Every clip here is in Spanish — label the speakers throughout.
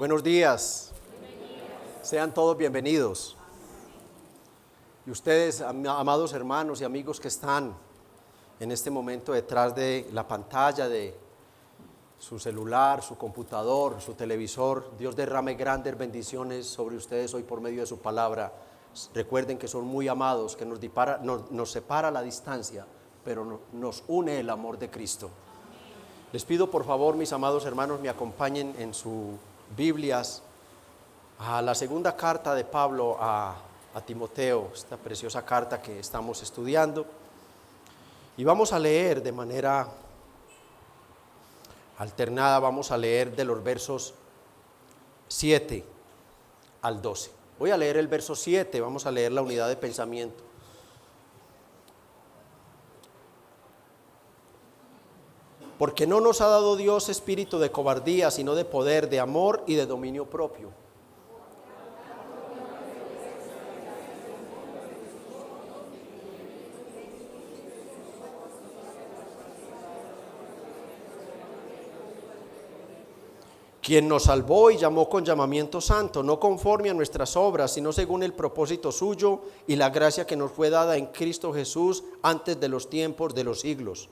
Speaker 1: Buenos días. Sean todos bienvenidos. Y ustedes, amados hermanos y amigos que están en este momento detrás de la pantalla de su celular, su computador, su televisor, Dios derrame grandes bendiciones sobre ustedes hoy por medio de su palabra. Recuerden que son muy amados, que nos separa la distancia, pero nos une el amor de Cristo. Les pido por favor, mis amados hermanos, me acompañen en sus Biblias a la segunda carta de Pablo a Timoteo, esta preciosa carta que estamos estudiando. Y vamos a leer de manera alternada, vamos a leer de los versos 7 al 12. Voy a leer el verso 7, vamos a leer la unidad de pensamiento. Porque no nos ha dado Dios espíritu de cobardía, sino de poder, de amor y de dominio propio. Quien nos salvó y llamó con llamamiento santo, no conforme a nuestras obras, sino según el propósito suyo y la gracia que nos fue dada en Cristo Jesús antes de los tiempos de los siglos.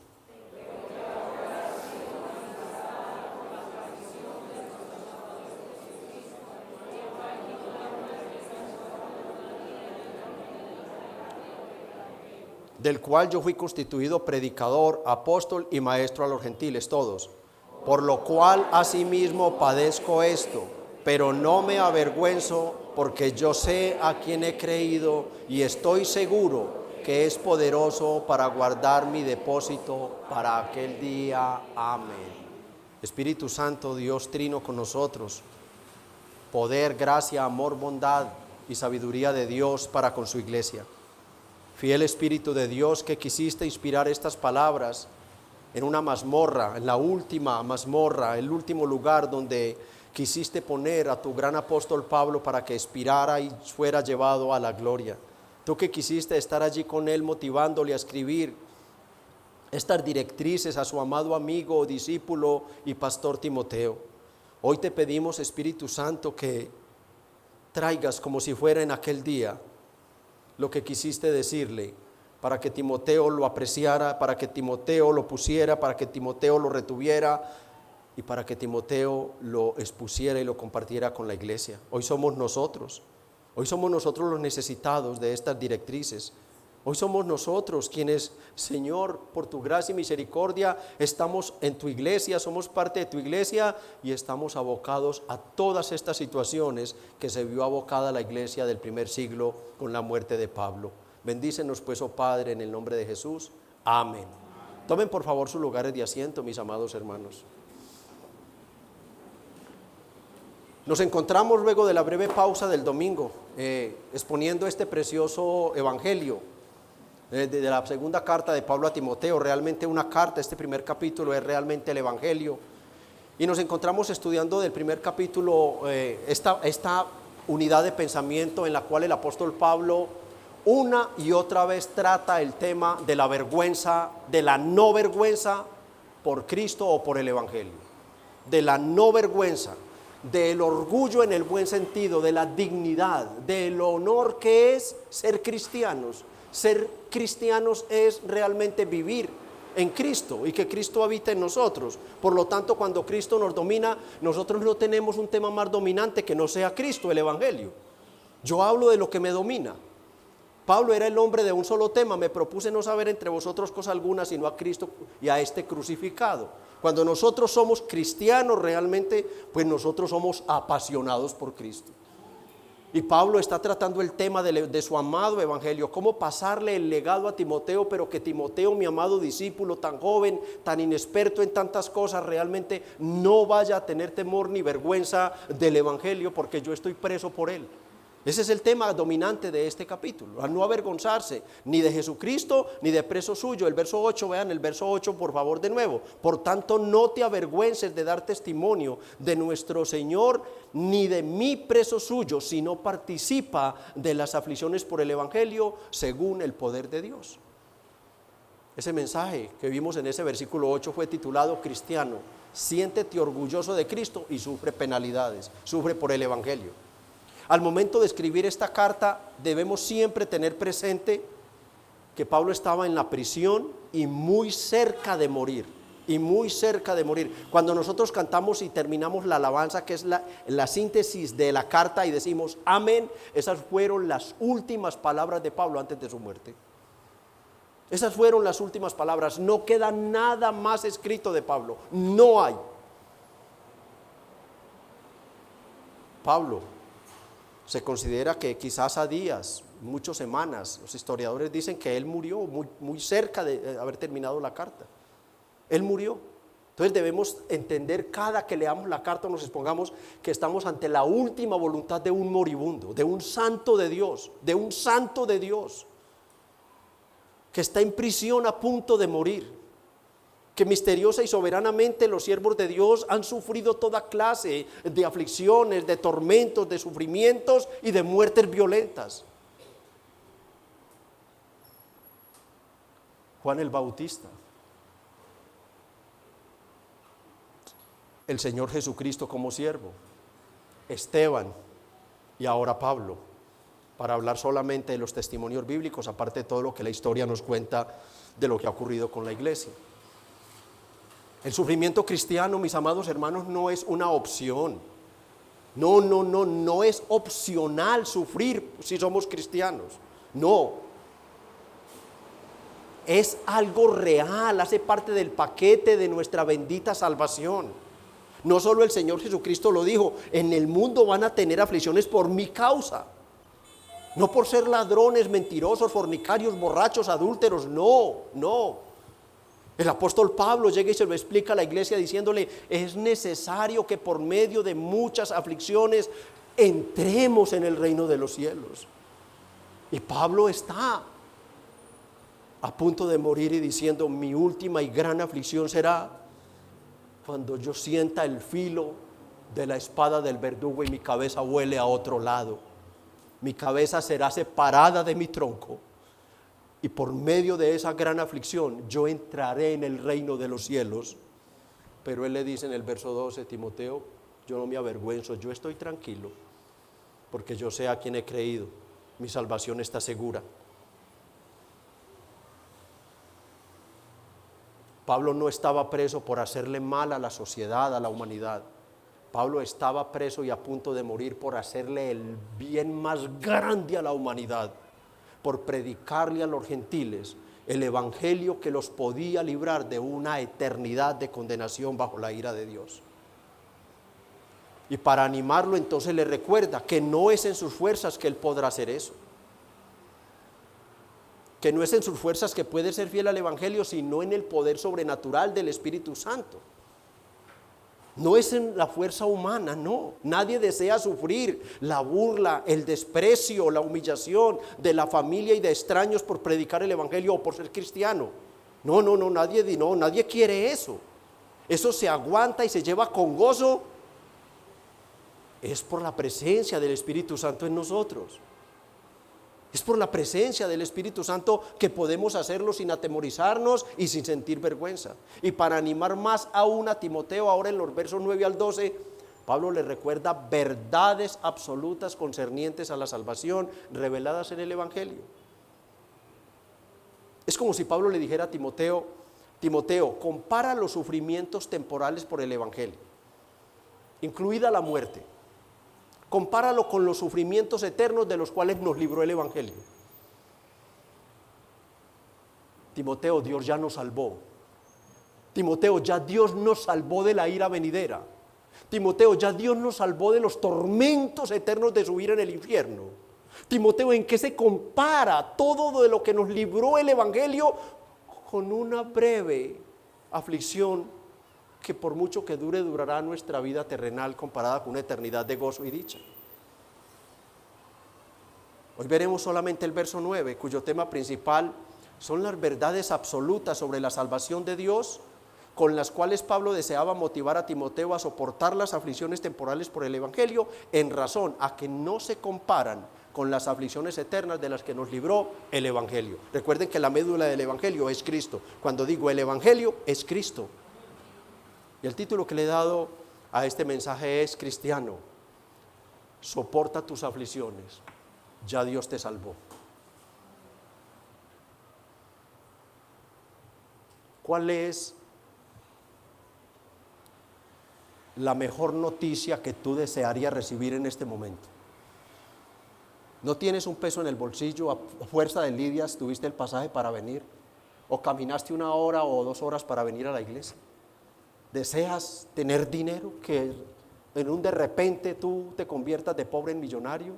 Speaker 1: Del cual yo fui constituido predicador, apóstol y maestro a los gentiles todos. Por lo cual asimismo padezco esto, pero no me avergüenzo, porque yo sé a quien he creído y estoy seguro que es poderoso para guardar mi depósito para aquel día. Amén. Espíritu Santo, Dios trino con nosotros, poder, gracia, amor, bondad y sabiduría de Dios para con su iglesia. Fiel Espíritu de Dios, que quisiste inspirar estas palabras en una mazmorra, en la última mazmorra, el último lugar donde quisiste poner a tu gran apóstol Pablo para que expirara y fuera llevado a la gloria. Tú que quisiste estar allí con él motivándole a escribir estas directrices a su amado amigo, discípulo y pastor Timoteo. Hoy te pedimos, Espíritu Santo, que traigas como si fuera en aquel día lo que quisiste decirle, para que Timoteo lo apreciara, para que Timoteo lo pusiera, para que Timoteo lo retuviera y para que Timoteo lo expusiera y lo compartiera con la iglesia. Hoy somos nosotros los necesitados de estas directrices. Hoy somos nosotros quienes, Señor, por tu gracia y misericordia, estamos en tu iglesia, somos parte de tu iglesia y estamos abocados a todas estas situaciones que se vio abocada la iglesia del primer siglo con la muerte de Pablo. Bendícenos pues, oh Padre, en el nombre de Jesús. Amén. Tomen por favor sus lugares de asiento, mis amados hermanos. Nos encontramos luego de la breve pausa del domingo, exponiendo este precioso evangelio de la segunda carta de Pablo a Timoteo. Realmente una carta, este primer capítulo es realmente el evangelio. Y nos encontramos estudiando del primer capítulo esta unidad de pensamiento en la cual el apóstol Pablo una y otra vez trata el tema de la vergüenza, de la no vergüenza por Cristo o por el evangelio. De la no vergüenza, del orgullo en el buen sentido, de la dignidad, del honor que es ser cristianos. Ser cristianos es realmente vivir en Cristo y que Cristo habita en nosotros. Por lo tanto, cuando Cristo nos domina, nosotros no tenemos un tema más dominante que no sea Cristo, el evangelio. Yo hablo de lo que me domina. Pablo era el hombre de un solo tema: me propuse no saber entre vosotros cosa alguna sino a Cristo y a este crucificado. Cuando nosotros somos cristianos realmente, pues nosotros somos apasionados por Cristo. Y Pablo está tratando el tema de su amado evangelio, cómo pasarle el legado a Timoteo, pero que Timoteo, mi amado discípulo, tan joven, tan inexperto en tantas cosas, realmente no vaya a tener temor ni vergüenza del evangelio, porque yo estoy preso por él. Ese es el tema dominante de este capítulo, a no avergonzarse ni de Jesucristo ni de preso suyo. El verso 8, vean el verso 8 por favor de nuevo. Por tanto, no te avergüences de dar testimonio de nuestro Señor ni de mí preso suyo, sino participa de las aflicciones por el evangelio según el poder de Dios. Ese mensaje que vimos en ese versículo 8 fue titulado Cristiano, siéntete orgulloso de Cristo y sufre penalidades, sufre por el Evangelio. Al momento de escribir esta carta debemos siempre tener presente que Pablo estaba en la prisión y muy cerca de morir, y muy cerca de morir. Cuando nosotros cantamos y terminamos la alabanza, que es la síntesis de la carta, y decimos amén, esas fueron las últimas palabras de Pablo antes de su muerte. Esas fueron las últimas palabras. No queda nada más escrito de Pablo, no hay. Pablo se considera que quizás a días, muchas semanas, los historiadores dicen que él murió muy cerca de haber terminado la carta. Él murió. Entonces debemos entender, cada que leamos la carta nos expongamos, que estamos ante la última voluntad de un moribundo, de un santo de Dios, que está en prisión a punto de morir, que misteriosa y soberanamente los siervos de Dios han sufrido toda clase de aflicciones, de tormentos, de sufrimientos y de muertes violentas. Juan el Bautista, el Señor Jesucristo como siervo, Esteban y ahora Pablo, para hablar solamente de los testimonios bíblicos, aparte de todo lo que la historia nos cuenta de lo que ha ocurrido con la iglesia. El sufrimiento cristiano, mis amados hermanos, no es una opción. No es opcional sufrir si somos cristianos. No. Es algo real, hace parte del paquete de nuestra bendita salvación. No solo el Señor Jesucristo lo dijo, en el mundo van a tener aflicciones por mi causa. No por ser ladrones, mentirosos, fornicarios, borrachos, adúlteros, no. El apóstol Pablo llega y se lo explica a la iglesia diciéndole, es necesario que por medio de muchas aflicciones entremos en el reino de los cielos. Y Pablo está a punto de morir y diciendo, mi última y gran aflicción será cuando yo sienta el filo de la espada del verdugo y mi cabeza vuele a otro lado. Mi cabeza será separada de mi tronco y por medio de esa gran aflicción yo entraré en el reino de los cielos. Pero él le dice en el verso 12, Timoteo, yo no me avergüenzo, yo estoy tranquilo porque yo sé a quién he creído, mi salvación está segura. Pablo no estaba preso por hacerle mal a la sociedad, a la humanidad. Pablo estaba preso y a punto de morir por hacerle el bien más grande a la humanidad, por predicarle a los gentiles el evangelio que los podía librar de una eternidad de condenación bajo la ira de Dios. Y para animarlo entonces le recuerda que no es en sus fuerzas que él podrá hacer eso, que no es en sus fuerzas que puede ser fiel al evangelio, sino en el poder sobrenatural del Espíritu Santo. No es en la fuerza humana, no. Nadie desea sufrir la burla, el desprecio, la humillación de la familia y de extraños por predicar el evangelio o por ser cristiano. No, nadie quiere eso. Eso se aguanta y se lleva con gozo. Es por la presencia del Espíritu Santo en nosotros. Es por la presencia del Espíritu Santo que podemos hacerlo sin atemorizarnos y sin sentir vergüenza. Y para animar más aún a Timoteo, ahora en los versos 9 al 12, Pablo le recuerda verdades absolutas concernientes a la salvación reveladas en el Evangelio. Es como si Pablo le dijera a Timoteo, compara los sufrimientos temporales por el Evangelio, incluida la muerte. Compáralo con los sufrimientos eternos de los cuales nos libró el Evangelio. Timoteo, Dios ya nos salvó. Timoteo, ya Dios nos salvó de la ira venidera. Timoteo, ya Dios nos salvó de los tormentos eternos de subir en el infierno. Timoteo, ¿en qué se compara todo de lo que nos libró el Evangelio con una breve aflicción que por mucho que dure, durará nuestra vida terrenal comparada con una eternidad de gozo y dicha? Hoy veremos solamente el verso 9, cuyo tema principal son las verdades absolutas sobre la salvación de Dios, con las cuales Pablo deseaba motivar a Timoteo a soportar las aflicciones temporales por el Evangelio, en razón a que no se comparan con las aflicciones eternas de las que nos libró el Evangelio. Recuerden que la médula del Evangelio es Cristo. Cuando digo el Evangelio, es Cristo. Y el título que le he dado a este mensaje es: cristiano, soporta tus aflicciones, ya Dios te salvó. ¿Cuál es la mejor noticia que tú desearías recibir en este momento? ¿No tienes un peso en el bolsillo? ¿A fuerza de lidias tuviste el pasaje para venir? ¿O caminaste 1 hora o 2 horas para venir a la iglesia? ¿Deseas tener dinero? ¿Que en un de repente tú te conviertas de pobre en millonario?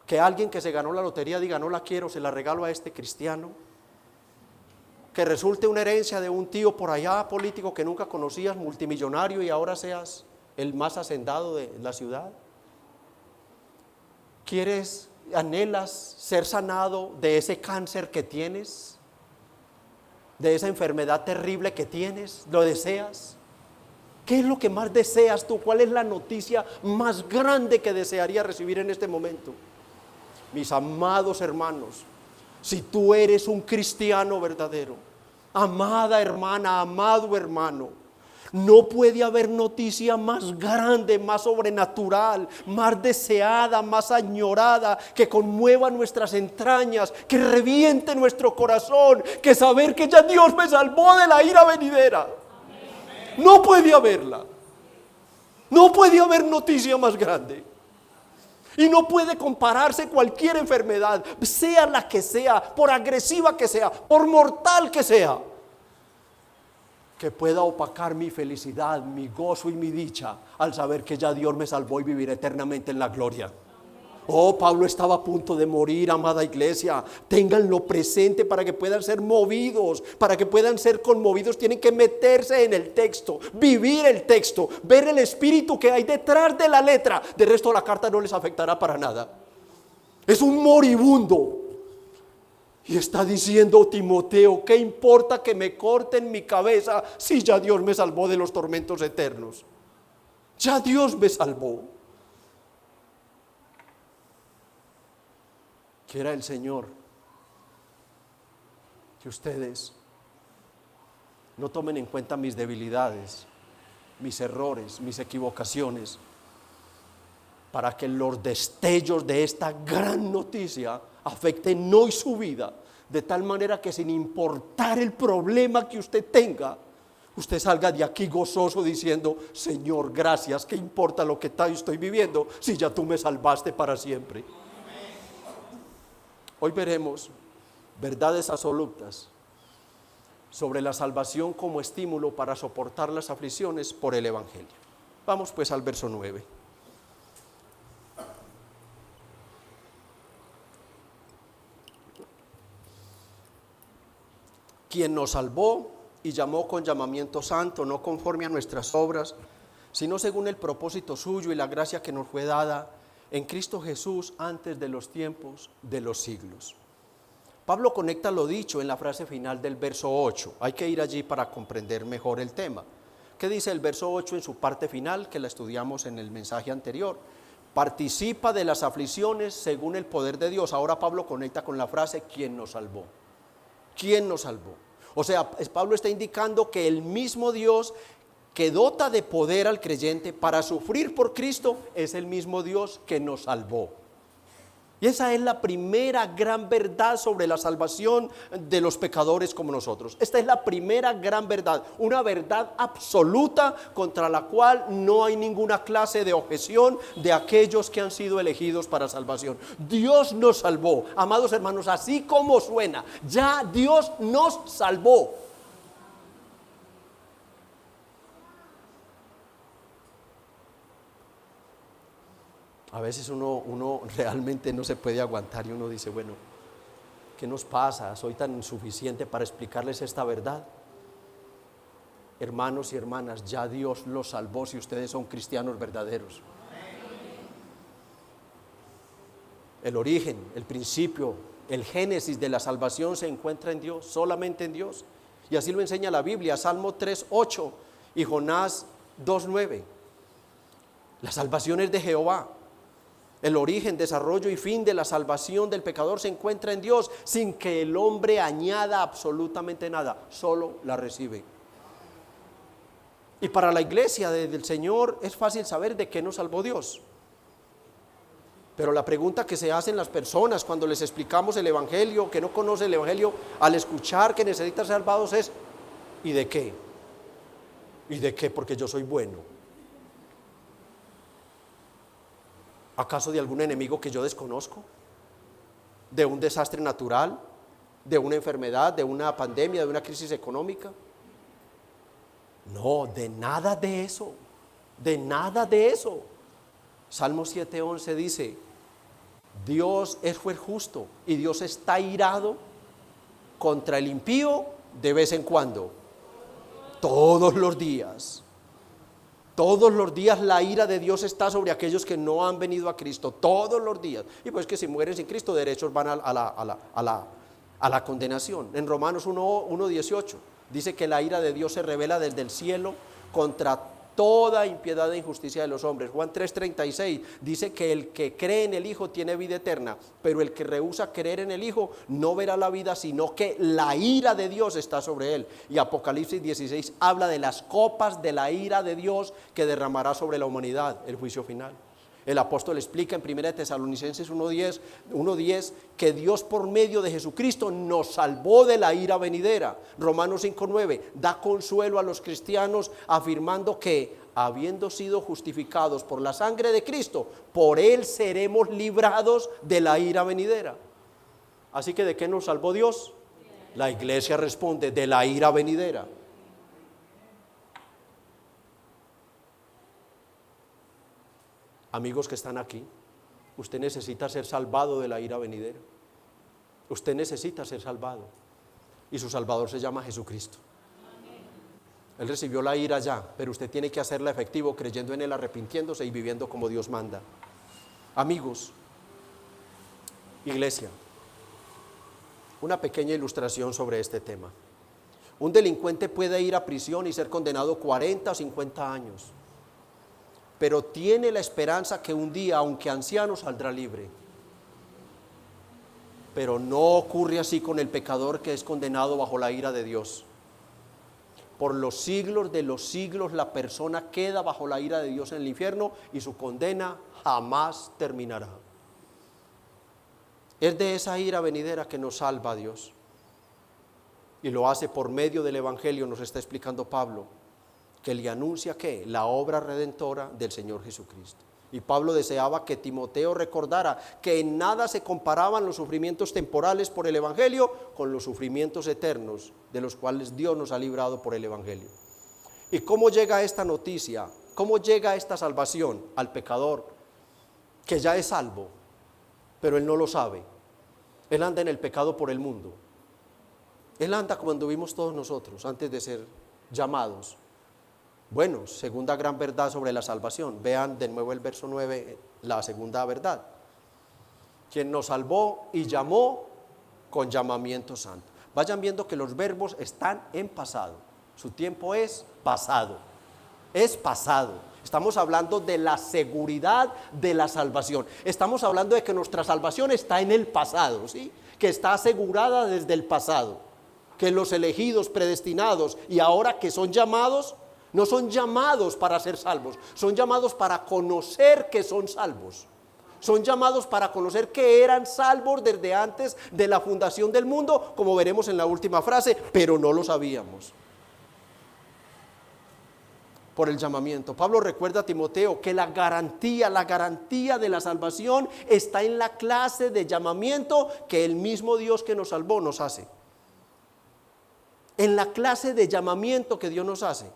Speaker 1: ¿Que alguien que se ganó la lotería diga: no la quiero, se la regalo a este cristiano? ¿Que resulte una herencia de un tío por allá político que nunca conocías, multimillonario, y ahora seas el más hacendado de la ciudad? ¿Quieres, anhelas ser sanado de ese cáncer que tienes? ¿De esa enfermedad terrible que tienes? ¿Lo deseas? ¿Qué es lo que más deseas tú? ¿Cuál es la noticia más grande que desearías recibir en este momento? Mis amados hermanos, si tú eres un cristiano verdadero, amada hermana, amado hermano, no puede haber noticia más grande, más sobrenatural, más deseada, más añorada, que conmueva nuestras entrañas, que reviente nuestro corazón, que saber que ya Dios me salvó de la ira venidera. No puede haberla. No puede haber noticia más grande. Y no puede compararse cualquier enfermedad, sea la que sea, por agresiva que sea, por mortal que sea, que pueda opacar mi felicidad, mi gozo y mi dicha al saber que ya Dios me salvó y viviré eternamente en la gloria. Oh, Pablo estaba a punto de morir, amada iglesia. Ténganlo presente para que puedan ser movidos, para que puedan ser conmovidos. Tienen que meterse en el texto, vivir el texto, ver el espíritu que hay detrás de la letra. De resto, la carta no les afectará para nada. Es un moribundo. Y está diciendo Timoteo: ¿qué importa que me corten mi cabeza si ya Dios me salvó de los tormentos eternos? Ya Dios me salvó. Quiera el Señor que ustedes no tomen en cuenta mis debilidades, mis errores, mis equivocaciones, para que los destellos de esta gran noticia afecten hoy su vida, de tal manera que, sin importar el problema que usted tenga, usted salga de aquí gozoso diciendo: Señor, gracias, ¿qué importa lo que estoy viviendo si ya tú me salvaste para siempre? Hoy veremos verdades absolutas sobre la salvación como estímulo para soportar las aflicciones por el Evangelio. Vamos pues al verso 9. Quien nos salvó y llamó con llamamiento santo, no conforme a nuestras obras, sino según el propósito suyo y la gracia que nos fue dada en Cristo Jesús antes de los tiempos de los siglos. Pablo conecta lo dicho en la frase final del verso 8. Hay que ir allí para comprender mejor el tema. ¿Qué dice el verso 8 en su parte final, que la estudiamos en el mensaje anterior? Participa de las aflicciones según el poder de Dios. Ahora Pablo conecta con la frase: ¿quién nos salvó? ¿Quién nos salvó? O sea, Pablo está indicando que el mismo Dios que dota de poder al creyente para sufrir por Cristo es el mismo Dios que nos salvó. Y esa es la primera gran verdad sobre la salvación de los pecadores como nosotros. Esta es la primera gran verdad, una verdad absoluta contra la cual no hay ninguna clase de objeción de aquellos que han sido elegidos para salvación. Dios nos salvó, amados hermanos, así como suena, ya Dios nos salvó. A veces uno realmente no se puede aguantar y uno dice: bueno, ¿qué nos pasa? ¿Soy tan insuficiente para explicarles esta verdad? Hermanos y hermanas, ya Dios los salvó si ustedes son cristianos verdaderos. El origen, el principio, el génesis de la salvación se encuentra en Dios, solamente en Dios. Y así lo enseña la Biblia, Salmo 3:8 y Jonás 2:9. La salvación es de Jehová. El origen, desarrollo y fin de la salvación del pecador se encuentra en Dios, sin que el hombre añada absolutamente nada, solo la recibe. Y para la iglesia del Señor es fácil saber de qué nos salvó Dios. Pero la pregunta que se hacen las personas cuando les explicamos el Evangelio, que no conocen el Evangelio, al escuchar que necesitan ser salvados es: ¿y de qué? ¿Y de qué? Porque yo soy bueno. ¿Acaso de algún enemigo que yo desconozco? ¿De un desastre natural? ¿De una enfermedad? ¿De una pandemia? ¿De una crisis económica? No, de nada de eso. De nada de eso. Salmo 7:11 dice: Dios es juez justo y Dios está irado contra el impío de vez en cuando. Todos los días. Todos los días la ira de Dios está sobre aquellos que no han venido a Cristo. Todos los días. Y pues que si mueren sin Cristo, derechos van a la condenación. En Romanos 1:18 dice que la ira de Dios se revela desde el cielo contra toda impiedad e injusticia de los hombres. Juan 3:36 dice que el que cree en el Hijo tiene vida eterna, pero el que rehúsa creer en el Hijo no verá la vida, sino que la ira de Dios está sobre él. Y Apocalipsis 16 habla de las copas de la ira de Dios que derramará sobre la humanidad, el juicio final. El apóstol explica en 1 Tesalonicenses 1:10 que Dios por medio de Jesucristo nos salvó de la ira venidera. Romanos 5:9 da consuelo a los cristianos afirmando que, habiendo sido justificados por la sangre de Cristo, por Él seremos librados de la ira venidera. Así que ¿de qué nos salvó Dios? La iglesia responde: de la ira venidera. Amigos que están aquí, usted necesita ser salvado de la ira venidera. Usted necesita ser salvado. Y su Salvador se llama Jesucristo. Él recibió la ira ya, pero usted tiene que hacerla efectivo creyendo en Él, arrepintiéndose y viviendo como Dios manda. Amigos, iglesia, una pequeña ilustración sobre este tema. Un delincuente puede ir a prisión y ser condenado 40 o 50 años. Pero tiene la esperanza que un día, aunque anciano, saldrá libre. Pero no ocurre así con el pecador que es condenado bajo la ira de Dios. Por los siglos de los siglos la persona queda bajo la ira de Dios en el infierno y su condena jamás terminará. Es de esa ira venidera que nos salva Dios. Y lo hace por medio del Evangelio, nos está explicando Pablo, que le anuncia ¿qué? La obra redentora del Señor Jesucristo. Y Pablo deseaba que Timoteo recordara que en nada se comparaban los sufrimientos temporales por el Evangelio con los sufrimientos eternos de los cuales Dios nos ha librado por el Evangelio. ¿Y cómo llega esta noticia? ¿Cómo llega esta salvación al pecador que ya es salvo, pero él no lo sabe? Él anda en el pecado por el mundo. Él anda como anduvimos todos nosotros antes de ser llamados. Bueno, segunda gran verdad sobre la salvación. Vean de nuevo el verso 9, la segunda verdad. Quien nos salvó y llamó con llamamiento santo. Vayan viendo que los verbos están en pasado. Su tiempo es pasado. Es pasado. Estamos hablando de la seguridad de la salvación. Estamos hablando de que nuestra salvación está en el pasado, ¿sí? Que está asegurada desde el pasado. Que los elegidos, predestinados y ahora que son llamados, no son llamados para ser salvos, son llamados para conocer que son salvos. Son llamados para conocer que eran salvos desde antes de la fundación del mundo, como veremos en la última frase, pero no lo sabíamos. Por el llamamiento. Pablo recuerda a Timoteo que la garantía de la salvación está en la clase de llamamiento que el mismo Dios que nos salvó nos hace. En la clase de llamamiento que Dios nos hace.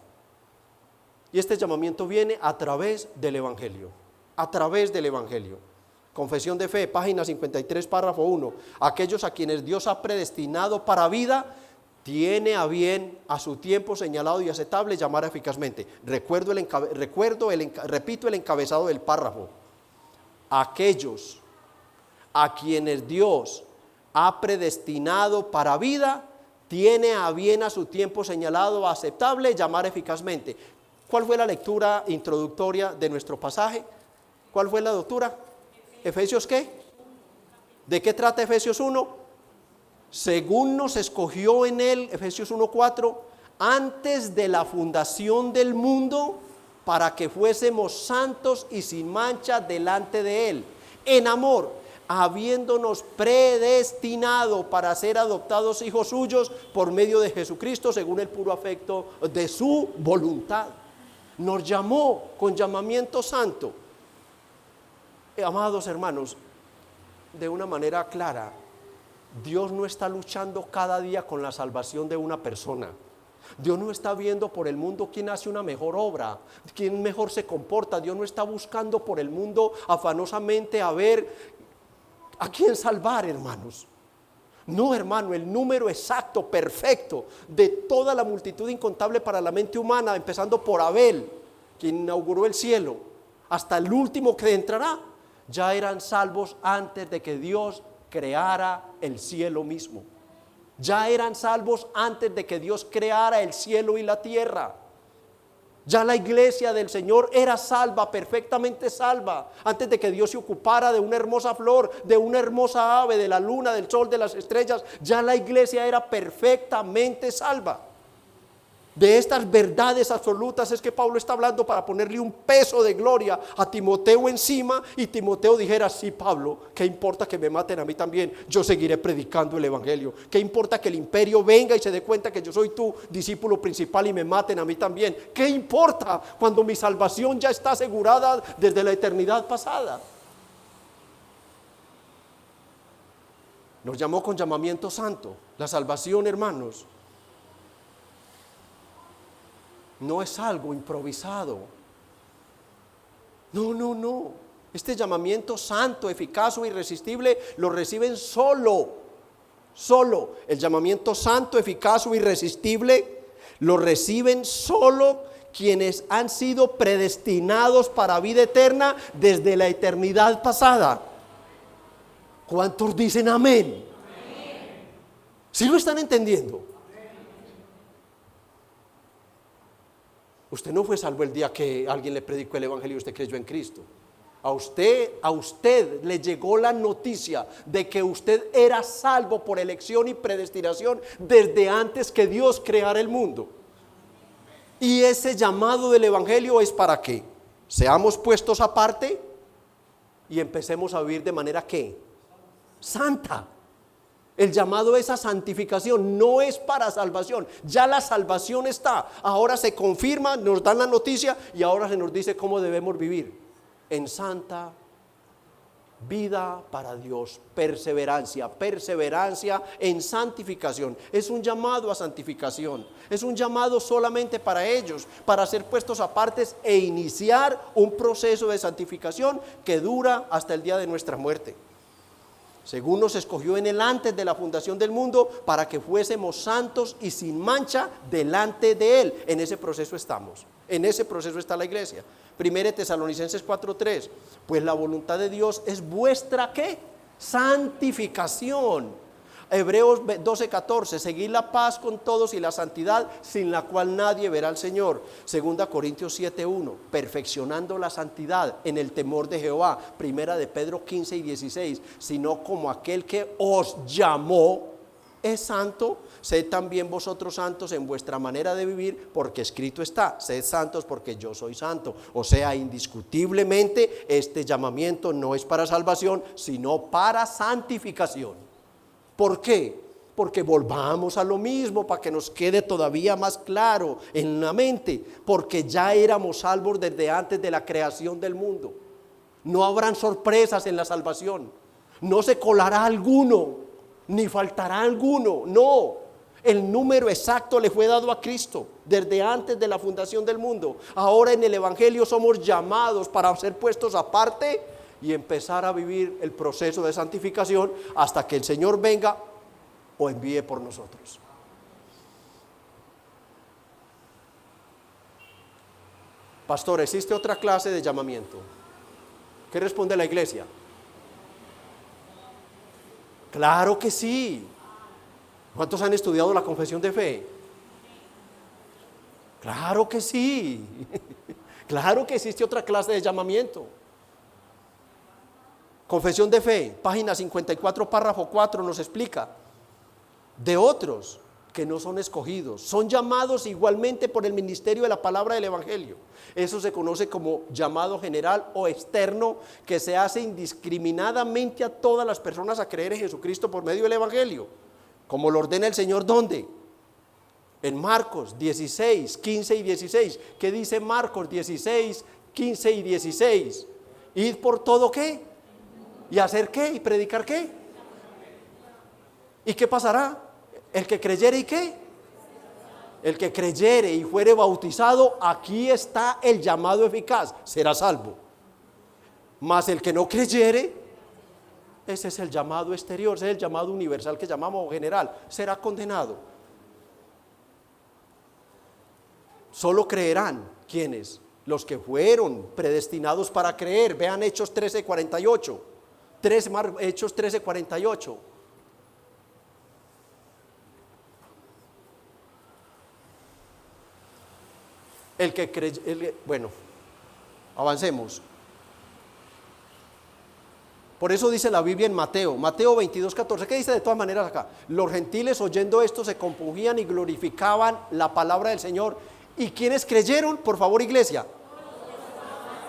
Speaker 1: Y este llamamiento viene a través del Evangelio. A través del Evangelio. Confesión de fe, página 53, párrafo 1. Aquellos a quienes Dios ha predestinado para vida, tiene a bien a su tiempo señalado y aceptable llamar eficazmente. Repito el encabezado del párrafo. Aquellos a quienes Dios ha predestinado para vida, tiene a bien a su tiempo señalado aceptable llamar eficazmente. ¿Cuál fue la lectura introductoria de nuestro pasaje? ¿Cuál fue la doctura? ¿Efesios qué? ¿De qué trata Efesios 1? Según nos escogió en él, Efesios 1:4, antes de la fundación del mundo, para que fuésemos santos y sin mancha delante de Él, en amor, habiéndonos predestinado para ser adoptados hijos suyos por medio de Jesucristo, según el puro afecto de su voluntad. Nos llamó con llamamiento santo. Amados hermanos, de una manera clara, Dios no está luchando cada día con la salvación de una persona. Dios no está viendo por el mundo quién hace una mejor obra, quién mejor se comporta. Dios no está buscando por el mundo afanosamente a ver a quién salvar, hermanos. No, hermano, el número exacto, perfecto de toda la multitud incontable para la mente humana, empezando por Abel, quien inauguró el cielo, hasta el último que entrará, ya eran salvos antes de que Dios creara el cielo mismo. Ya eran salvos antes de que Dios creara el cielo y la tierra. Ya la iglesia del Señor era salva, perfectamente salva, antes de que Dios se ocupara de una hermosa flor, de una hermosa ave, de la luna, del sol, de las estrellas. Ya la iglesia era perfectamente salva. De estas verdades absolutas es que Pablo está hablando para ponerle un peso de gloria a Timoteo encima, y Timoteo dijera: sí, Pablo, ¿qué importa que me maten a mí también? Yo seguiré predicando el evangelio. ¿Qué importa que el imperio venga y se dé cuenta que yo soy tu discípulo principal y me maten a mí también? ¿Qué importa cuando mi salvación ya está asegurada desde la eternidad pasada? Nos llamó con llamamiento santo. La salvación, hermanos, no es algo improvisado. No. Este llamamiento santo, eficaz o irresistible lo reciben solo. El llamamiento santo, eficaz o irresistible lo reciben solo quienes han sido predestinados para vida eterna desde la eternidad pasada. ¿Cuántos dicen amén? ¿Sí lo están entendiendo? Usted no fue salvo el día que alguien le predicó el evangelio y usted creyó en Cristo. A usted le llegó la noticia de que usted era salvo por elección y predestinación desde antes que Dios creara el mundo. Y ese llamado del evangelio es para que seamos puestos aparte y empecemos a vivir de manera ¿qué? Santa. El llamado es a santificación, no es para salvación. Ya la salvación está. Ahora se confirma, nos dan la noticia y ahora se nos dice cómo debemos vivir. En santa vida para Dios, perseverancia en santificación. Es un llamado a santificación. Es un llamado solamente para ellos, para ser puestos apartes e iniciar un proceso de santificación que dura hasta el día de nuestra muerte. Según nos escogió en él antes de la fundación del mundo, para que fuésemos santos y sin mancha delante de él. En ese proceso estamos, en ese proceso está la iglesia. 1 Tesalonicenses 4:3, pues la voluntad de Dios es vuestra ¿qué? Santificación. Hebreos 12:14, seguid la paz con todos y la santidad, sin la cual nadie verá al Señor. 2 Corintios 7:1, perfeccionando la santidad en el temor de Jehová. 1 de Pedro 15:16, sino como aquel que os llamó es santo, sed también vosotros santos en vuestra manera de vivir, porque escrito está: sed santos porque yo soy santo. O sea, indiscutiblemente este llamamiento no es para salvación, sino para santificación. ¿Por qué? Porque volvamos a lo mismo, para que nos quede todavía más claro en la mente, porque ya éramos salvos desde antes de la creación del mundo. No habrán sorpresas en la salvación, no se colará alguno, ni faltará alguno, no. El número exacto le fue dado a Cristo desde antes de la fundación del mundo. Ahora en el evangelio somos llamados para ser puestos aparte y empezar a vivir el proceso de santificación hasta que el Señor venga o envíe por nosotros. Pastor, ¿existe otra clase de llamamiento? ¿Qué responde la iglesia? Claro que sí. ¿Cuántos han estudiado la confesión de fe? Claro que sí. Claro que existe otra clase de llamamiento. Confesión de fe, página 54, párrafo 4 nos explica de otros que no son escogidos, son llamados igualmente por el ministerio de la palabra del evangelio. Eso se conoce como llamado general o externo, que se hace indiscriminadamente a todas las personas a creer en Jesucristo por medio del evangelio, como lo ordena el Señor. ¿Dónde? En Marcos 16, 15 y 16. ¿Qué dice Marcos 16, 15 y 16? ¿Id por todo qué? ¿Y hacer qué? ¿Y predicar qué? ¿Y qué pasará? El que creyere y qué. El que creyere y fuere bautizado, aquí está el llamado eficaz, será salvo. Mas el que no creyere, ese es el llamado exterior, ese es el llamado universal que llamamos general, será condenado. Solo creerán, ¿quiénes? Los que fueron predestinados para creer. Vean Hechos 13:48. Hechos 13:48. El que cree, bueno, avancemos. Por eso dice la Biblia en Mateo 22:14, ¿qué dice de todas maneras acá? Los gentiles oyendo esto se compungían y glorificaban la palabra del Señor. ¿Y quiénes creyeron? Por favor, iglesia.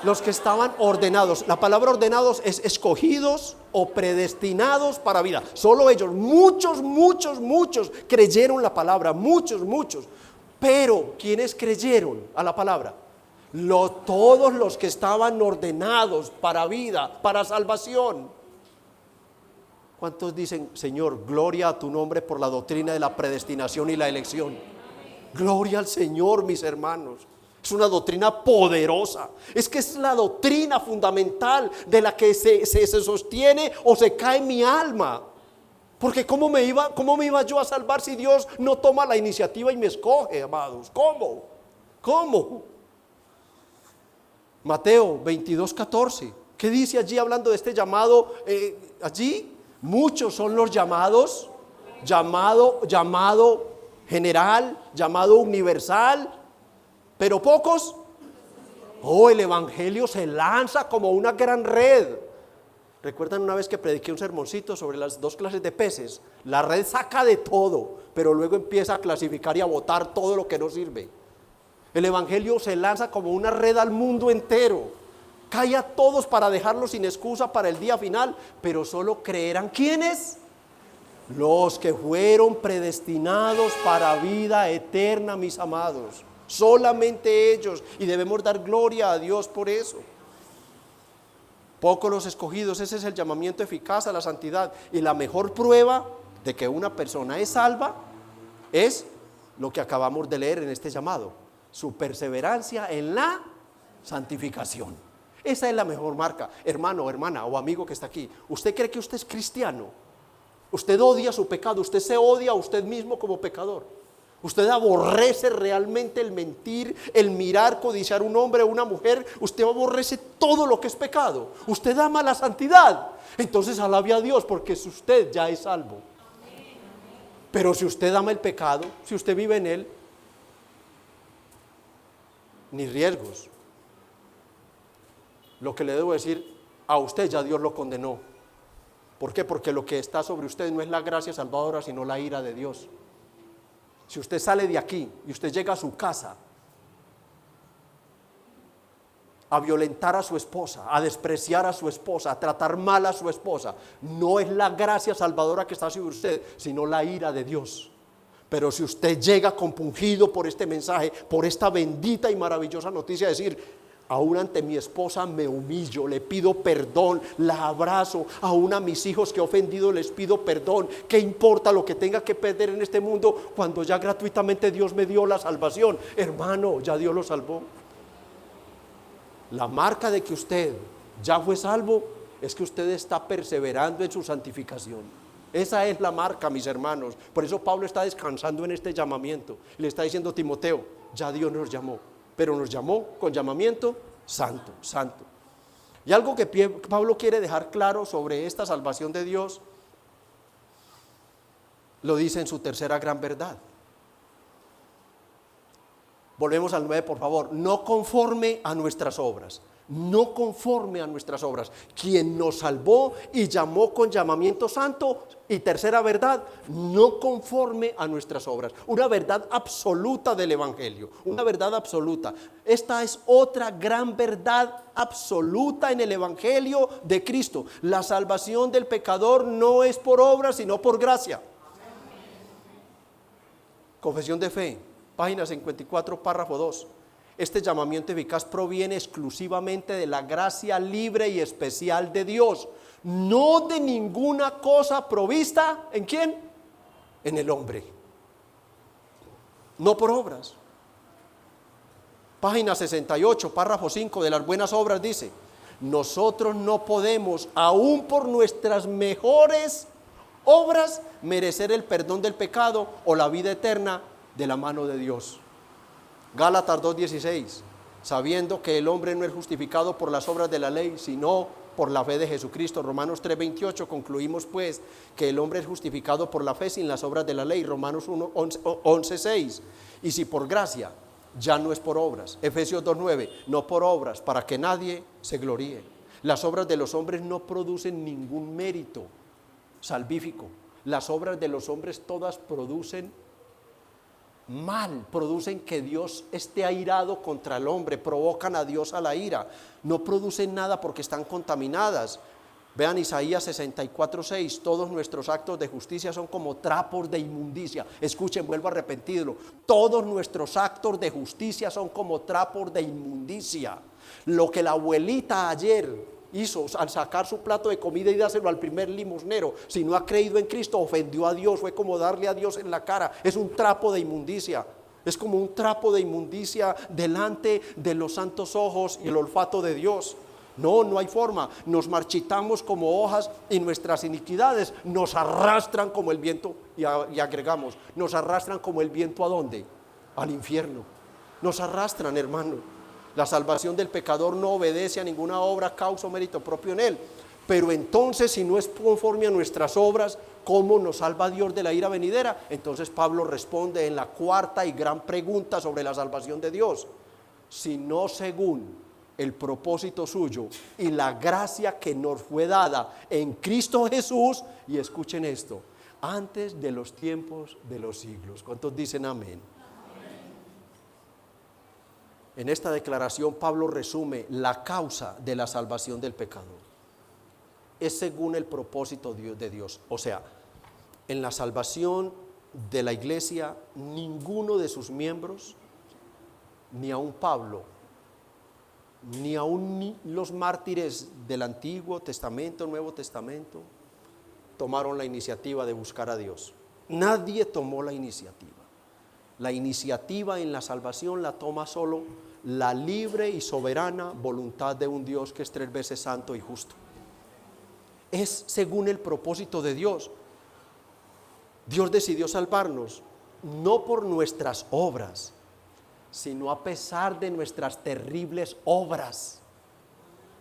Speaker 1: Los que estaban ordenados. La palabra ordenados es escogidos o predestinados para vida. Solo ellos, muchos creyeron la palabra, muchos. Pero, ¿quiénes creyeron a la palabra? Todos los que estaban ordenados para vida, para salvación. ¿Cuántos dicen, Señor, gloria a tu nombre por la doctrina de la predestinación y la elección? Gloria al Señor, mis hermanos. Es una doctrina poderosa. Es que es la doctrina fundamental de la que se sostiene o se cae mi alma. Porque ¿cómo me iba yo a salvar si Dios no toma la iniciativa y me escoge, amados? ¿Cómo? Mateo 22:14. ¿Qué dice allí hablando de este llamado? Allí muchos son los llamados, llamado general, llamado universal, pero pocos. El evangelio se lanza como una gran red. ¿Recuerdan una vez que prediqué un sermoncito sobre las 2 clases de peces? La red saca de todo, pero luego empieza a clasificar y a botar todo lo que no sirve. El evangelio se lanza como una red al mundo entero. Cae a todos para dejarlos sin excusa para el día final, pero solo creerán, ¿quiénes? Los que fueron predestinados para vida eterna, mis amados. Solamente ellos, y debemos dar gloria a Dios por eso. Pocos los escogidos. Ese es el llamamiento eficaz a la santidad. Y la mejor prueba de que una persona es salva es lo que acabamos de leer en este llamado: su perseverancia en la santificación. Esa es la mejor marca. Hermano, hermana o amigo que está aquí, ¿usted cree que usted es cristiano? Usted odia su pecado, usted se odia a usted mismo como pecador. Usted aborrece realmente el mentir, el mirar, codiciar un hombre o una mujer. Usted aborrece todo lo que es pecado. Usted ama la santidad. Entonces alabe a Dios, porque usted ya es salvo. Pero si usted ama el pecado, si usted vive en él, ni riesgos. Lo que le debo decir, a usted ya Dios lo condenó. ¿Por qué? Porque lo que está sobre usted no es la gracia salvadora, sino la ira de Dios. Si usted sale de aquí y usted llega a su casa a violentar a su esposa, a despreciar a su esposa, a tratar mal a su esposa, no es la gracia salvadora que está sobre usted, sino la ira de Dios. Pero si usted llega compungido por este mensaje, por esta bendita y maravillosa noticia, decir: aún ante mi esposa me humillo, le pido perdón, la abrazo, aún a mis hijos que he ofendido les pido perdón. ¿Qué importa lo que tenga que perder en este mundo cuando ya gratuitamente Dios me dio la salvación? Hermano, ya Dios lo salvó. La marca de que usted ya fue salvo es que usted está perseverando en su santificación. Esa es la marca, mis hermanos. Por eso Pablo está descansando en este llamamiento. Le está diciendo a Timoteo: ya Dios nos llamó, pero nos llamó con llamamiento santo. Y algo que Pablo quiere dejar claro sobre esta salvación de Dios, lo dice en su tercera gran verdad. Volvemos al 9, por favor. No conforme a nuestras obras. no conforme a nuestras obras. Quien nos salvó y llamó con llamamiento santo. Y tercera verdad, no conforme a nuestras obras. Una verdad absoluta del Evangelio, una verdad absoluta. Esta es otra gran verdad absoluta en el Evangelio de Cristo. La salvación del pecador no es por obras, sino por gracia. Confesión de fe, página 54, párrafo 2. Este llamamiento eficaz proviene exclusivamente de la gracia libre y especial de Dios, no de ninguna cosa provista, ¿en quién? En el hombre, no por obras. Página 68, párrafo 5 de las buenas obras dice: nosotros no podemos, aún por nuestras mejores obras, merecer el perdón del pecado o la vida eterna de la mano de Dios. Gálatas 2:16, sabiendo que el hombre no es justificado por las obras de la ley, sino por la fe de Jesucristo. Romanos 3:28, concluimos pues que el hombre es justificado por la fe sin las obras de la ley. Romanos 11:6, y si por gracia, ya no es por obras. Efesios 2:9, no por obras, para que nadie se gloríe. Las obras de los hombres no producen ningún mérito salvífico. Las obras de los hombres todas producen mal, producen que Dios esté airado contra el hombre, provocan a Dios a la ira. No producen nada porque están contaminadas. Vean Isaías 64:6, todos nuestros actos de justicia son como trapos de inmundicia. Escuchen, vuelvo a repetirlo, todos nuestros actos de justicia son como trapos de inmundicia. Lo que la abuelita ayer hizo al sacar su plato de comida y dárselo al primer limosnero, si no ha creído en Cristo, ofendió a Dios, fue como darle a Dios en la cara. Es un trapo de inmundicia, es como un trapo de inmundicia delante de los santos ojos y el olfato de Dios. No hay forma. Nos marchitamos como hojas y nuestras iniquidades nos arrastran como el viento, y agregamos, nos arrastran como el viento, ¿a dónde? Al infierno. Nos arrastran, hermano. La salvación del pecador no obedece a ninguna obra, causa o mérito propio en él. Pero entonces, si no es conforme a nuestras obras, ¿cómo nos salva Dios de la ira venidera? Entonces Pablo responde en la cuarta y gran pregunta sobre la salvación de Dios: sino según el propósito suyo y la gracia que nos fue dada en Cristo Jesús. Y escuchen esto: antes de los tiempos de los siglos. ¿Cuántos dicen amén? En esta declaración Pablo resume la causa de la salvación del pecador. Es según el propósito de Dios. O sea, en la salvación de la iglesia, ninguno de sus miembros, ni aun Pablo, ni aun los mártires del Antiguo Testamento, Nuevo Testamento, tomaron la iniciativa de buscar a Dios. Nadie tomó la iniciativa. La iniciativa en la salvación la toma solo la libre y soberana voluntad de un Dios que es 3 veces santo y justo. Es según el propósito de Dios. Dios decidió salvarnos no por nuestras obras, sino a pesar de nuestras terribles obras.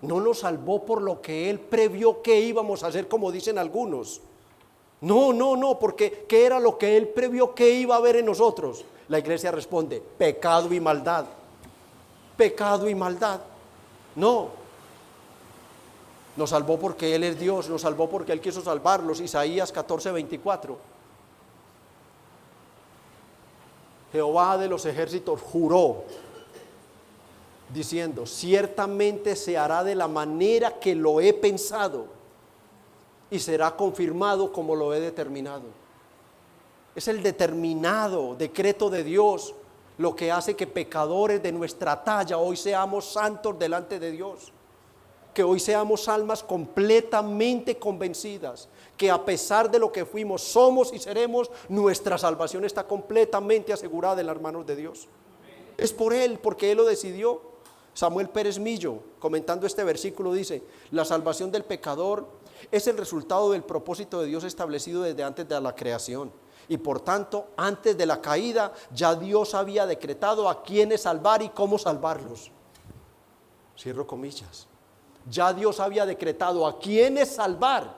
Speaker 1: No nos salvó por lo que Él previó que íbamos a hacer, como dicen algunos. No, porque ¿qué era lo que Él previó que iba a haber en nosotros? La iglesia responde: pecado y maldad. Pecado y maldad. No. Nos salvó porque Él es Dios, nos salvó porque Él quiso salvarlos. Isaías 14:24. Jehová de los ejércitos juró, diciendo: ciertamente se hará de la manera que lo he pensado, y será confirmado como lo he determinado. Es el determinado decreto de Dios lo que hace que pecadores de nuestra talla hoy seamos santos delante de Dios. Que hoy seamos almas completamente convencidas que a pesar de lo que fuimos, somos y seremos, nuestra salvación está completamente asegurada en las manos de Dios. Es por Él, porque Él lo decidió. Samuel Pérez Millo, comentando este versículo, dice: la salvación del pecador es el resultado del propósito de Dios establecido desde antes de la creación. Y por tanto, antes de la caída, ya Dios había decretado a quiénes salvar y cómo salvarlos. Cierro comillas. Ya Dios había decretado a quiénes salvar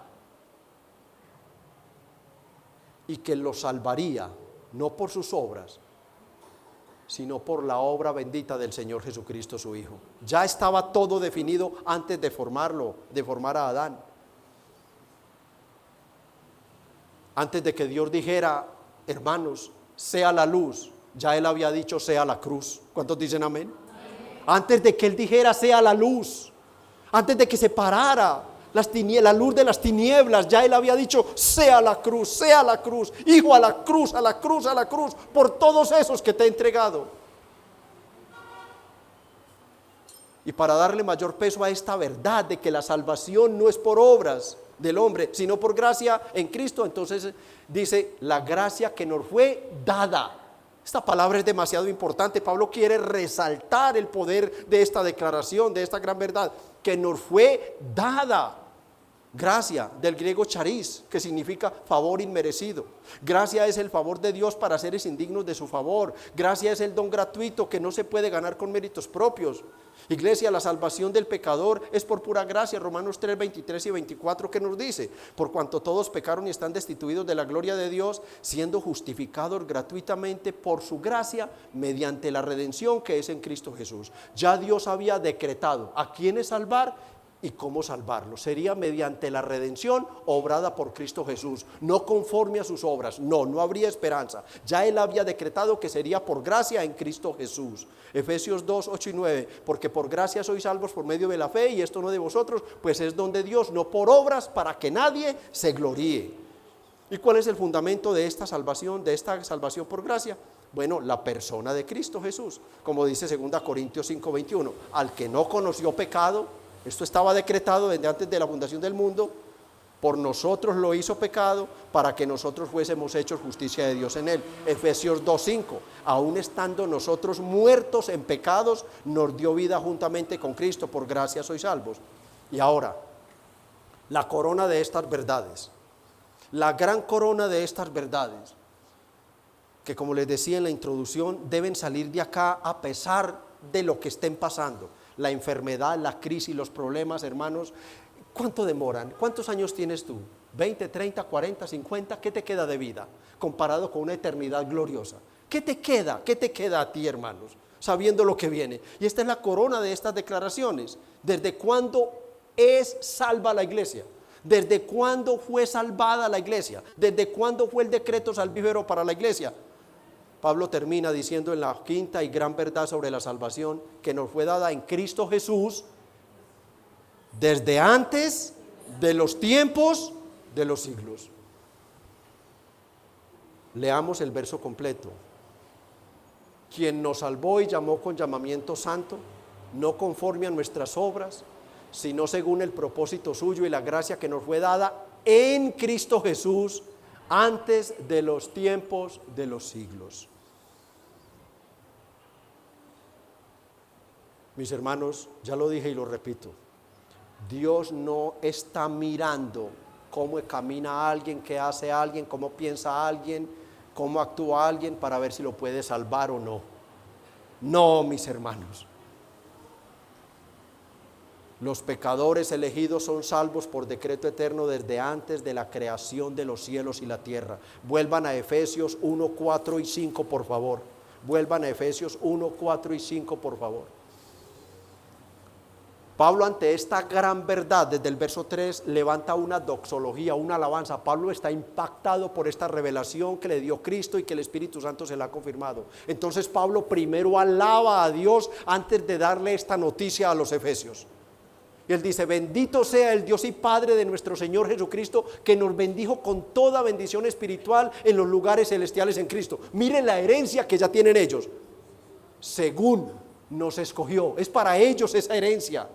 Speaker 1: y que los salvaría, no por sus obras, sino por la obra bendita del Señor Jesucristo su Hijo. Ya estaba todo definido antes de formarlo, de formar a Adán. Antes de que Dios dijera, hermanos, sea la luz, ya Él había dicho, sea la cruz. ¿Cuántos dicen amén? Antes de que Él dijera, sea la luz, antes de que se parara la luz de las tinieblas, ya Él había dicho, sea la cruz, Hijo, a la cruz, a la cruz, a la cruz, por todos esos que te he entregado. Y para darle mayor peso a esta verdad de que la salvación no es por obras del hombre, sino por gracia en Cristo, entonces dice, la gracia que nos fue dada. Esta palabra es demasiado importante. Pablo quiere resaltar el poder de esta declaración, de esta gran verdad, que nos fue dada. Gracia, del griego charis, que significa favor inmerecido. Gracia es el favor de Dios para seres indignos de su favor. Gracia es el don gratuito que no se puede ganar con méritos propios. Iglesia, la salvación del pecador es por pura gracia. Romanos 3, 23 y 24, que nos dice, por cuanto todos pecaron y están destituidos de la gloria de Dios, siendo justificados gratuitamente por su gracia mediante la redención que es en Cristo Jesús. Ya Dios había decretado a quiénes salvar y cómo salvarlo. Sería mediante la redención obrada por Cristo Jesús, no conforme a sus obras. No habría esperanza. Ya Él había decretado que sería por gracia en Cristo Jesús. Efesios 2, 8 y 9, porque por gracia sois salvos por medio de la fe, y esto no de vosotros, pues es don de Dios, no por obras, para que nadie se gloríe. ¿Y cuál es el fundamento de esta salvación por gracia? Bueno, la persona de Cristo Jesús, como dice 2 Corintios 5, 21, al que no conoció pecado. Esto estaba decretado desde antes de la fundación del mundo, por nosotros lo hizo pecado, para que nosotros fuésemos hechos justicia de Dios en él. Efesios 2:5, aún estando nosotros muertos en pecados, nos dio vida juntamente con Cristo, por gracia sois salvos. Y ahora, la corona de estas verdades, la gran corona de estas verdades, que como les decía en la introducción, deben salir de acá a pesar de lo que estén pasando. La enfermedad, la crisis, los problemas, hermanos, ¿cuánto demoran? ¿Cuántos años tienes tú? ¿20, 30, 40, 50? ¿Qué te queda de vida comparado con una eternidad gloriosa? ¿Qué te queda? ¿Qué te queda a ti, hermanos? Sabiendo lo que viene. Y esta es la corona de estas declaraciones. ¿Desde cuándo es salva la iglesia? ¿Desde cuándo fue salvada la iglesia? ¿Desde cuándo fue el decreto salvífero para la iglesia? Pablo termina diciendo en la quinta y gran verdad sobre la salvación, que nos fue dada en Cristo Jesús desde antes de los tiempos de los siglos. Leamos el verso completo. Quien nos salvó y llamó con llamamiento santo, no conforme a nuestras obras, sino según el propósito suyo y la gracia que nos fue dada en Cristo Jesús antes de los tiempos de los siglos. Mis hermanos, ya lo dije y lo repito, Dios no está mirando cómo camina alguien, qué hace alguien, cómo piensa alguien, cómo actúa alguien para ver si lo puede salvar o no. No, mis hermanos. Los pecadores elegidos son salvos por decreto eterno desde antes de la creación de los cielos y la tierra. Vuelvan a Efesios 1, 4 y 5, por favor. Vuelvan a Efesios 1, 4 y 5, por favor. Pablo, ante esta gran verdad, desde el verso 3, levanta una doxología, una alabanza. Pablo está impactado por esta revelación que le dio Cristo y que el Espíritu Santo se la ha confirmado. Entonces Pablo primero alaba a Dios antes de darle esta noticia a los efesios. Y él dice, bendito sea el Dios y Padre de nuestro Señor Jesucristo, que nos bendijo con toda bendición espiritual en los lugares celestiales en Cristo. Miren la herencia que ya tienen ellos. Según nos escogió, es para ellos esa herencia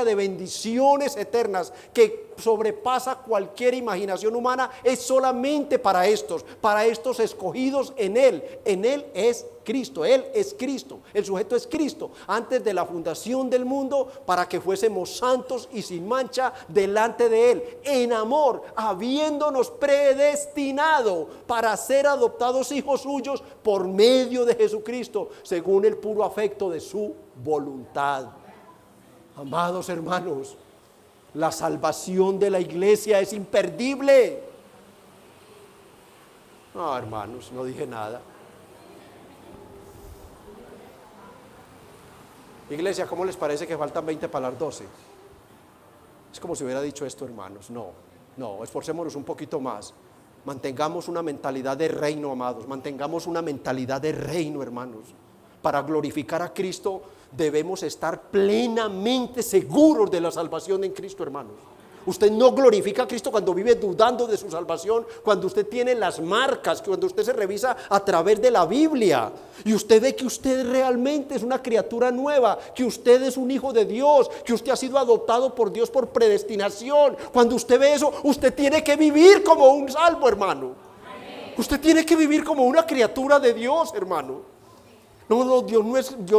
Speaker 1: de bendiciones eternas que sobrepasa cualquier imaginación humana, es solamente para estos escogidos en Él es Cristo, Él es Cristo, el sujeto es Cristo, antes de la fundación del mundo, para que fuésemos santos y sin mancha delante de Él, en amor, habiéndonos predestinado para ser adoptados hijos suyos por medio de Jesucristo, según el puro afecto de su voluntad. Amados hermanos, la salvación de la iglesia es imperdible. No, hermanos, no dije nada. Iglesia, ¿cómo les parece que faltan 20 para las 12? Es como si hubiera dicho esto, hermanos. No, esforcémonos un poquito más. Mantengamos una mentalidad de reino, amados. Mantengamos una mentalidad de reino, hermanos. Para glorificar a Cristo debemos estar plenamente seguros de la salvación en Cristo, hermanos. Usted no glorifica a Cristo cuando vive dudando de su salvación, cuando usted tiene las marcas, cuando usted se revisa a través de la Biblia y usted ve que usted realmente es una criatura nueva, que usted es un hijo de Dios, que usted ha sido adoptado por Dios por predestinación. Cuando usted ve eso, usted tiene que vivir como un salvo, hermano. Usted tiene que vivir como una criatura de Dios, hermano. No, Dios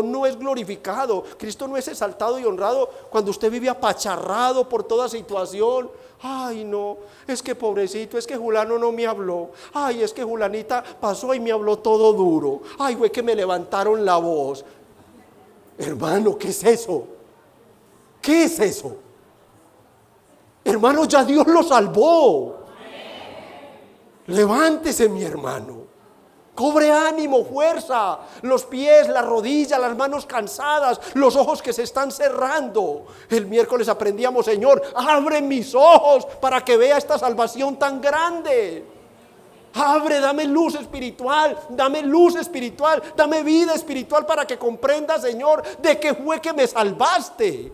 Speaker 1: no es glorificado, Cristo no es exaltado y honrado cuando usted vive apacharrado por toda situación. Ay, no, es que pobrecito, es que Julano no me habló. Ay, es que Julanita pasó y me habló todo duro. Ay, fue que me levantaron la voz. Hermano, ¿qué es eso? ¿Qué es eso? Hermano, ya Dios lo salvó. Levántese, mi hermano. Cobre ánimo, fuerza, los pies, las rodillas, las manos cansadas, los ojos que se están cerrando. El miércoles aprendíamos, Señor, abre mis ojos para que vea esta salvación tan grande. Abre, dame luz espiritual, dame vida espiritual para que comprenda, Señor, de qué fue que me salvaste.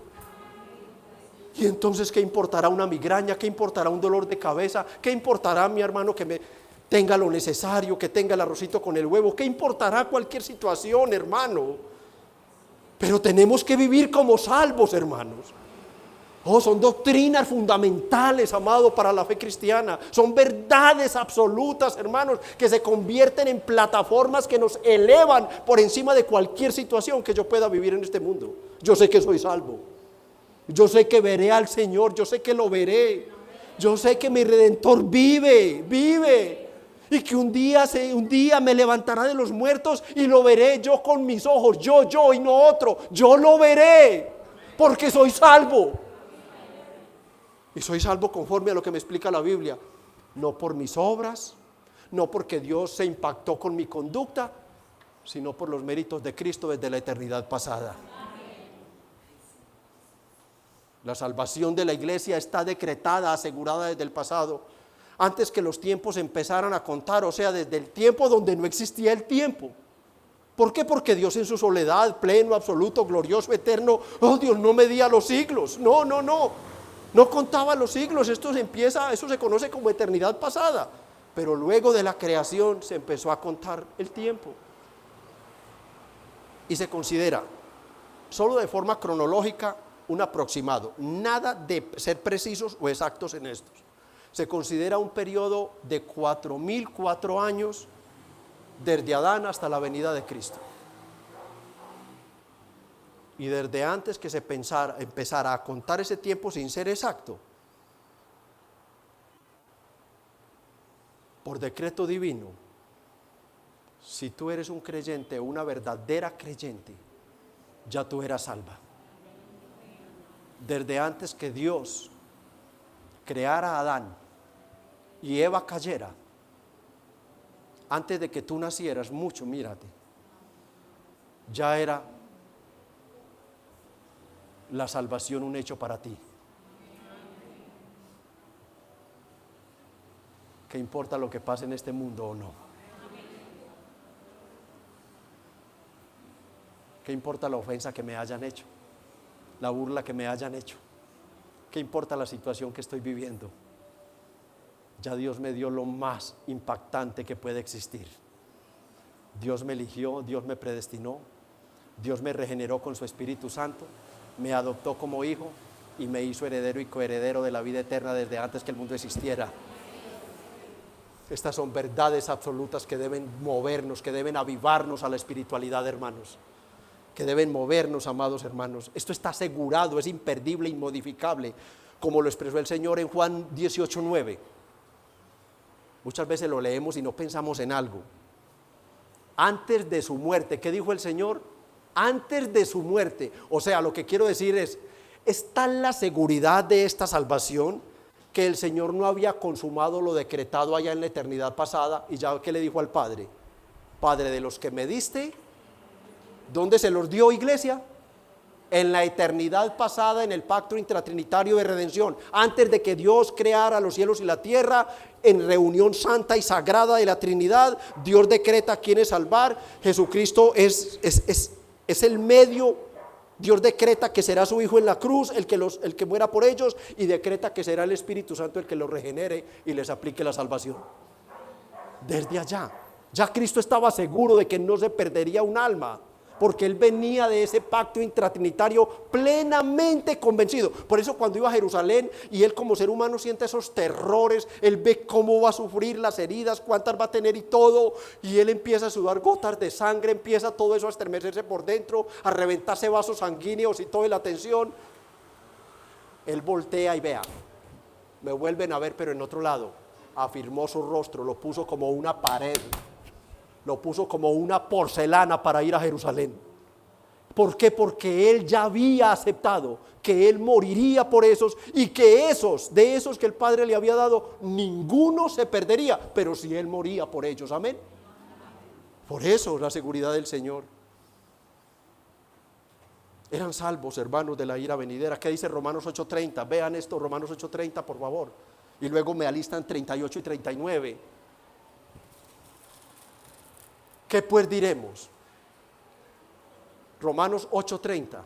Speaker 1: Y entonces, ¿qué importará una migraña? ¿Qué importará un dolor de cabeza? ¿Qué importará, mi hermano, que me tenga lo necesario, que tenga el arrocito con el huevo? ¿Qué importará cualquier situación, hermano? Pero tenemos que vivir como salvos, hermanos. Son doctrinas fundamentales, amado, para la fe cristiana. Son verdades absolutas, hermanos, que se convierten en plataformas que nos elevan por encima de cualquier situación que yo pueda vivir en este mundo. Yo sé que soy salvo. Yo sé que veré al Señor, yo sé que lo veré. Yo sé que mi Redentor vive. Y que un día me levantará de los muertos y lo veré yo con mis ojos, yo y no otro. Yo lo veré porque soy salvo. Y soy salvo conforme a lo que me explica la Biblia. No por mis obras, no porque Dios se impactó con mi conducta, sino por los méritos de Cristo desde la eternidad pasada. La salvación de la iglesia está decretada, asegurada desde el pasado, antes que los tiempos empezaran a contar, o sea, desde el tiempo donde no existía el tiempo. ¿Por qué? Porque Dios en su soledad, pleno, absoluto, glorioso, eterno, Dios no medía los siglos, no contaba los siglos. Eso se conoce como eternidad pasada, pero luego de la creación se empezó a contar el tiempo y se considera solo de forma cronológica un aproximado, nada de ser precisos o exactos en estos. Se considera un periodo de 4004 años desde Adán hasta la venida de Cristo. Y desde antes que se empezara a contar ese tiempo sin ser exacto, por decreto divino, si tú eres un creyente o una verdadera creyente, ya tú eras salva. Desde antes que Dios creara a Adán y Eva cayera, antes de que tú nacieras, mírate, ya era la salvación un hecho para ti. ¿Qué importa lo que pase en este mundo o no? ¿Qué importa la ofensa que me hayan hecho? La burla que me hayan hecho. ¿Qué importa la situación que estoy viviendo? Ya Dios me dio lo más impactante que puede existir. Dios me eligió, Dios me predestinó, Dios me regeneró con su Espíritu Santo, me adoptó como hijo y me hizo heredero y coheredero de la vida eterna desde antes que el mundo existiera. Estas son verdades absolutas que deben movernos, que deben avivarnos a la espiritualidad, hermanos, que deben movernos, amados hermanos. Esto está asegurado, es imperdible, inmodificable, como lo expresó el Señor en Juan 18:9. Muchas veces lo leemos y no pensamos en algo. Antes de su muerte, ¿qué dijo el Señor? Antes de su muerte. O sea, lo que quiero decir es tal la seguridad de esta salvación que el Señor no había consumado lo decretado allá en la eternidad pasada. Y ya que le dijo al Padre: Padre, de los que me diste, ¿dónde se los dio, iglesia? en la eternidad pasada, en el pacto intratrinitario de redención, antes de que Dios creara los cielos y la tierra, en reunión santa y sagrada de la Trinidad, Dios decreta a quienes salvar. Jesucristo es el medio. Dios decreta que será su Hijo en la cruz el que muera por ellos, y decreta que será el Espíritu Santo el que los regenere y les aplique la salvación. Desde allá, ya Cristo estaba seguro de que no se perdería un alma, porque Él venía de ese pacto intratrinitario plenamente convencido. Por eso cuando iba a Jerusalén y Él como ser humano siente esos terrores, Él ve cómo va a sufrir las heridas, cuántas va a tener y todo, y Él empieza a sudar gotas de sangre, empieza todo eso a estremecerse por dentro, a reventarse vasos sanguíneos y toda la tensión. Él voltea y vea, me vuelven a ver pero en otro lado. Afirmó su rostro, lo puso como una pared, lo puso como una porcelana para ir a Jerusalén. ¿Por qué? Porque Él ya había aceptado que Él moriría por esos, y que de esos que el Padre le había dado, ninguno se perdería, pero si Él moría por ellos. Amén. Por eso la seguridad del Señor. Eran salvos, hermanos, de la ira venidera. ¿Qué dice Romanos 8:30? Vean esto, Romanos 8:30, por favor. Y luego me alistan 38 y 39. ¿Qué pues diremos? Romanos 8:30.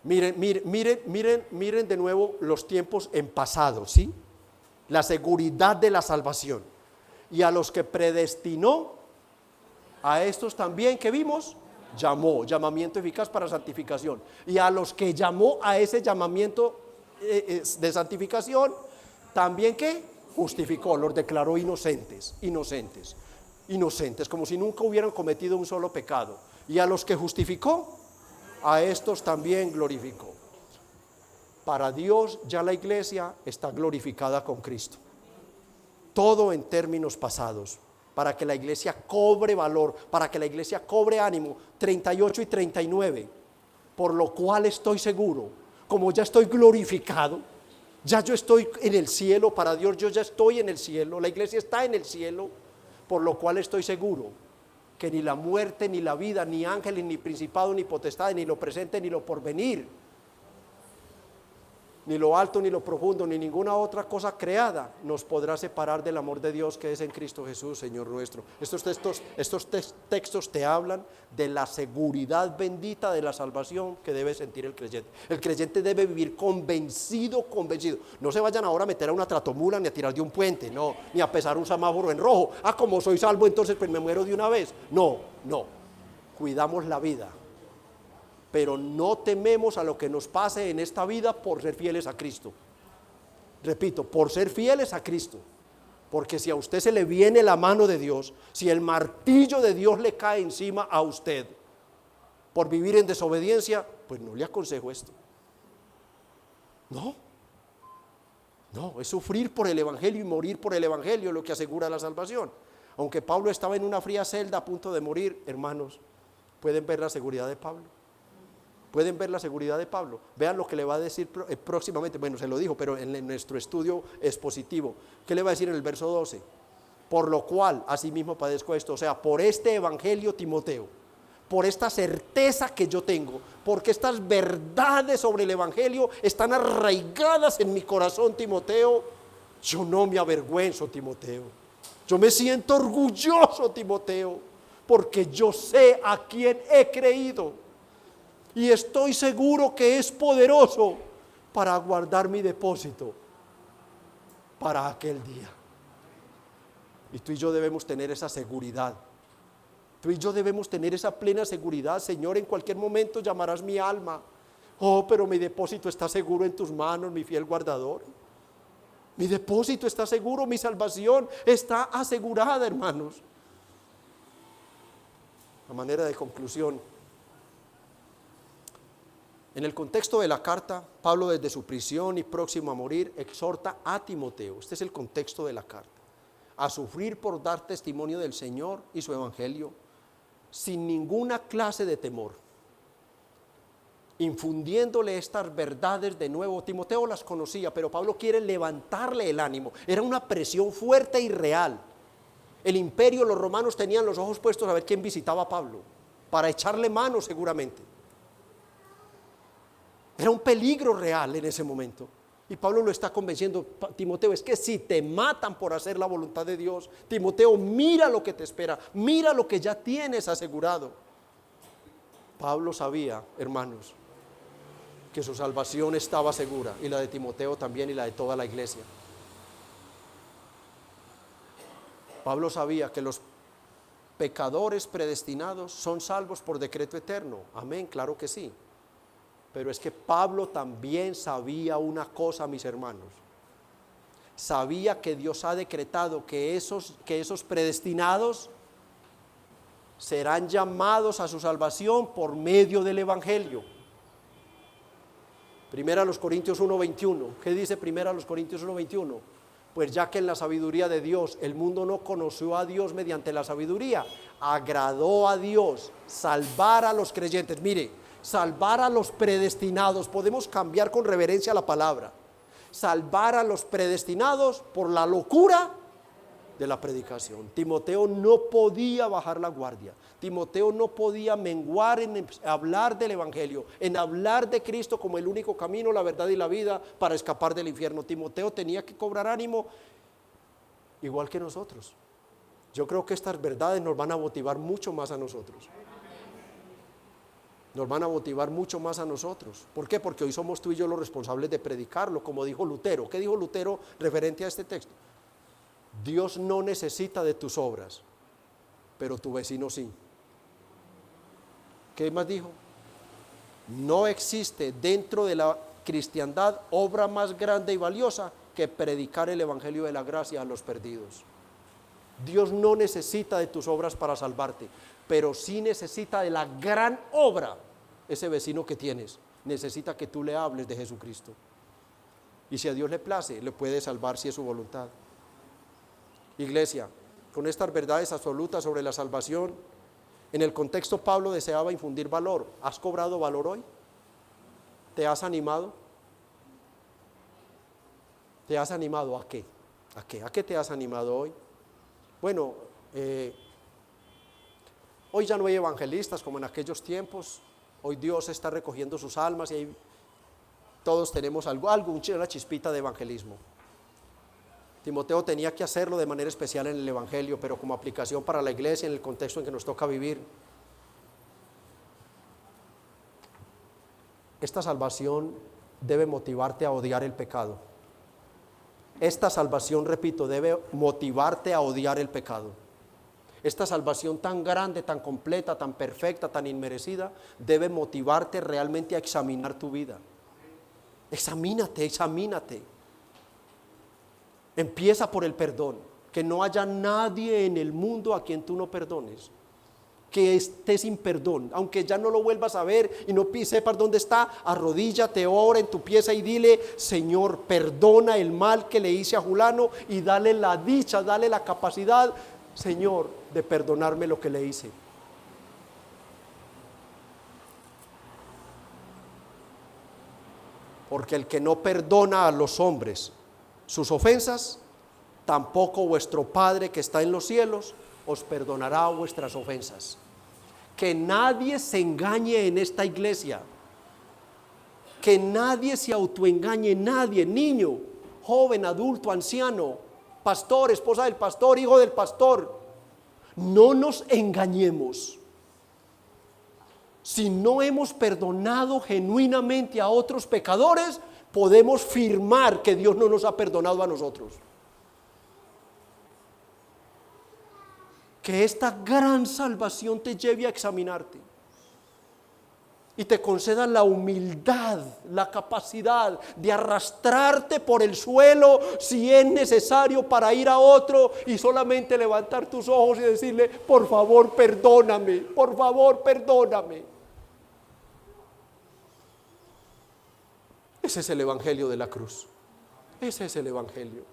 Speaker 1: Miren de nuevo los tiempos en pasado, ¿sí? La seguridad de la salvación. Y a los que predestinó, a estos también, ¿qué vimos? Llamó, llamamiento eficaz para santificación. Y a los que llamó a ese llamamiento de santificación, también, ¿qué? Justificó, los declaró inocentes, como si nunca hubieran cometido un solo pecado. Y a los que justificó, a estos también glorificó. Para Dios ya la iglesia está glorificada con Cristo. Todo en términos pasados, para que la iglesia cobre valor, para que la iglesia cobre ánimo. 38 y 39. Por lo cual estoy seguro, como ya estoy glorificado, ya yo estoy en el cielo, para Dios yo ya estoy en el cielo, la iglesia está en el cielo, por lo cual estoy seguro que ni la muerte, ni la vida, ni ángeles, ni principado, ni potestad, ni lo presente, ni lo porvenir, ni lo alto, ni lo profundo, ni ninguna otra cosa creada nos podrá separar del amor de Dios que es en Cristo Jesús, Señor nuestro. Estos textos te hablan de la seguridad bendita de la salvación que debe sentir el creyente. El creyente debe vivir convencido. No se vayan ahora a meter a una tratomula, ni a tirar de un puente, no, ni a pesar un semáforo en rojo. Como soy salvo, entonces pues me muero de una vez. No. Cuidamos la vida, pero no tememos a lo que nos pase en esta vida por ser fieles a Cristo. Repito, por ser fieles a Cristo. Porque si a usted se le viene la mano de Dios, si el martillo de Dios le cae encima a usted por vivir en desobediencia, pues no le aconsejo esto. No, es sufrir por el Evangelio y morir por el Evangelio lo que asegura la salvación. Aunque Pablo estaba en una fría celda a punto de morir, hermanos, ¿pueden ver la seguridad de Pablo? Pueden ver la seguridad de Pablo. Vean lo que le va a decir próximamente. Bueno, se lo dijo, pero en nuestro estudio expositivo. ¿Qué le va a decir en el verso 12? Por lo cual, asimismo padezco esto. O sea, por este evangelio, Timoteo, por esta certeza que yo tengo, porque estas verdades sobre el evangelio están arraigadas en mi corazón, Timoteo. Yo no me avergüenzo, Timoteo. Yo me siento orgulloso, Timoteo, porque yo sé a quién he creído. Y estoy seguro que es poderoso para guardar mi depósito para aquel día. Y tú y yo debemos tener esa seguridad. Tú y yo debemos tener esa plena seguridad. Señor, en cualquier momento llamarás mi alma. Oh, pero mi depósito está seguro en tus manos, mi fiel guardador. Mi depósito está seguro, mi salvación está asegurada, hermanos. A manera de conclusión, en el contexto de la carta, Pablo desde su prisión y próximo a morir, exhorta a Timoteo, este es el contexto de la carta, a sufrir por dar testimonio del Señor y su evangelio, sin ninguna clase de temor, infundiéndole estas verdades de nuevo. Timoteo las conocía, pero Pablo quiere levantarle el ánimo. Era una presión fuerte y real. El imperio, los romanos tenían los ojos puestos a ver quién visitaba a Pablo, para echarle mano seguramente. Era un peligro real en ese momento. Y Pablo lo está convenciendo: Timoteo, es que si te matan por hacer la voluntad de Dios, Timoteo, mira lo que te espera, mira lo que ya tienes asegurado. Pablo sabía, hermanos, que su salvación estaba segura, y la de Timoteo también, y la de toda la iglesia. Pablo sabía que los pecadores predestinados son salvos por decreto eterno. Amén, claro que sí. Pero es que Pablo también sabía una cosa, mis hermanos. Sabía que Dios ha decretado que esos predestinados serán llamados a su salvación por medio del Evangelio. Primera a los Corintios 1:21. ¿Qué dice Primera a los Corintios 1:21? Pues ya que en la sabiduría de Dios el mundo no conoció a Dios mediante la sabiduría, agradó a Dios salvar a los creyentes. Mire, salvar a los predestinados, podemos cambiar con reverencia la palabra. Salvar a los predestinados por la locura de la predicación. Timoteo no podía bajar la guardia. Timoteo no podía menguar en hablar del Evangelio, en hablar de Cristo como el único camino, la verdad y la vida para escapar del infierno. Timoteo tenía que cobrar ánimo igual que nosotros. Yo creo que estas verdades nos van a motivar mucho más a nosotros. Nos van a motivar mucho más a nosotros. ¿Por qué? Porque hoy somos tú y yo los responsables de predicarlo, como dijo Lutero. ¿Qué dijo Lutero referente a este texto? Dios no necesita de tus obras, pero tu vecino sí. ¿Qué más dijo? No existe dentro de la cristiandad obra más grande y valiosa que predicar el evangelio de la gracia a los perdidos. Dios no necesita de tus obras para salvarte, pero sí necesita de la gran obra. Ese vecino que tienes necesita que tú le hables de Jesucristo, y si a Dios le place, le puede salvar si es su voluntad. Iglesia, con estas verdades absolutas sobre la salvación, en el contexto Pablo deseaba infundir valor. ¿Has cobrado valor hoy? ¿Te has animado? ¿Te has animado a qué? ¿A qué? ¿A qué te has animado hoy? Bueno, hoy ya no hay evangelistas como en aquellos tiempos. Hoy Dios está recogiendo sus almas y ahí todos tenemos una chispita de evangelismo. Timoteo tenía que hacerlo de manera especial en el Evangelio, pero como aplicación para la iglesia en el contexto en que nos toca vivir. Esta salvación debe motivarte a odiar el pecado. Esta salvación, repito, debe motivarte a odiar el pecado. Esta salvación tan grande, tan completa, tan perfecta, tan inmerecida, debe motivarte realmente a examinar tu vida. Examínate, examínate. Empieza por el perdón, que no haya nadie en el mundo a quien tú no perdones, que esté sin perdón, aunque ya no lo vuelvas a ver y no sepas dónde está, arrodíllate, ora en tu pieza y dile: Señor, perdona el mal que le hice a Julano, y dale la dicha, dale la capacidad, Señor, de perdonarme lo que le hice. Porque el que no perdona a los hombres sus ofensas, tampoco vuestro Padre que está en los cielos os perdonará vuestras ofensas. Que nadie se engañe en esta iglesia, que nadie se autoengañe, nadie, niño, joven, adulto, anciano, pastor, esposa del pastor, hijo del pastor. No nos engañemos. Si no hemos perdonado genuinamente a otros pecadores, podemos firmar que Dios no nos ha perdonado a nosotros. Que esta gran salvación te lleve a examinarte y te conceda la humildad, la capacidad de arrastrarte por el suelo si es necesario para ir a otro y solamente levantar tus ojos y decirle: por favor, perdóname, por favor, perdóname. Ese es el evangelio de la cruz. Ese es el evangelio.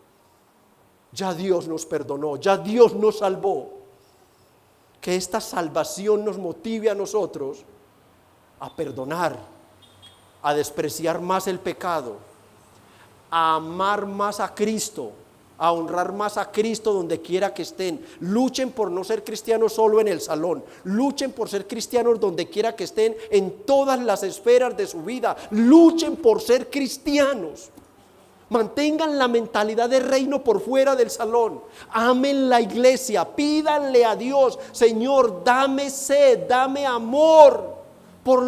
Speaker 1: Ya Dios nos perdonó, ya Dios nos salvó. Que esta salvación nos motive a nosotros a perdonar, a despreciar más el pecado, a amar más a Cristo a honrar más a Cristo donde quiera que estén. Luchen por no ser cristianos solo en el salón. Luchen por ser cristianos donde quiera que estén, en todas las esferas de su vida. Luchen por ser cristianos. Mantengan la mentalidad de reino por fuera del salón. Amen la iglesia. Pídanle a Dios: Señor, dame sed, dame amor por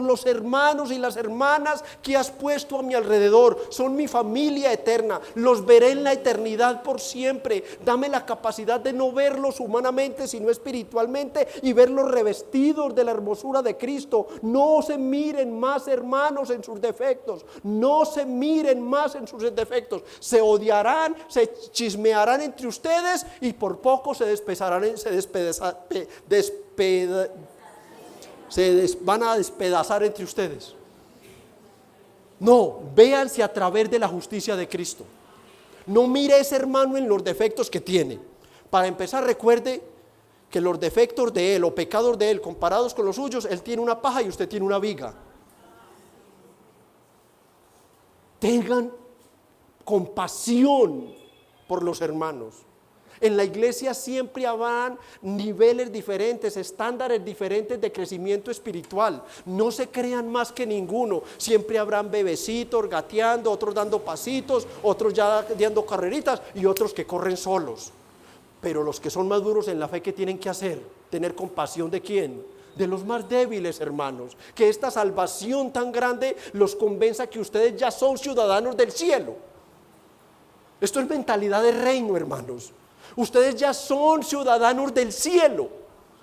Speaker 1: los hermanos y las hermanas que has puesto a mi alrededor. Son mi familia eterna, los veré en la eternidad por siempre. Dame la capacidad de no verlos humanamente, sino espiritualmente, y verlos revestidos de la hermosura de Cristo. No se miren más, hermanos, en sus defectos. No se miren más en sus defectos. Se odiarán, se chismearán entre ustedes, y por poco se van a despedazar entre ustedes. No, véanse a través de la justicia de Cristo. No mire a ese hermano en los defectos que tiene. Para empezar, recuerde que los defectos de él o pecados de él comparados con los suyos, él tiene una paja y usted tiene una viga. Tengan compasión por los hermanos. En la iglesia siempre habrán niveles diferentes, estándares diferentes de crecimiento espiritual. No se crean más que ninguno. Siempre habrán bebecitos gateando, otros dando pasitos, otros ya dando carreritas y otros que corren solos. Pero los que son maduros en la fe, ¿qué tienen que hacer? Tener compasión ¿de quién? De los más débiles, hermanos. Que esta salvación tan grande los convenza que ustedes ya son ciudadanos del cielo. Esto es mentalidad de reino, hermanos. Ustedes ya son ciudadanos del cielo.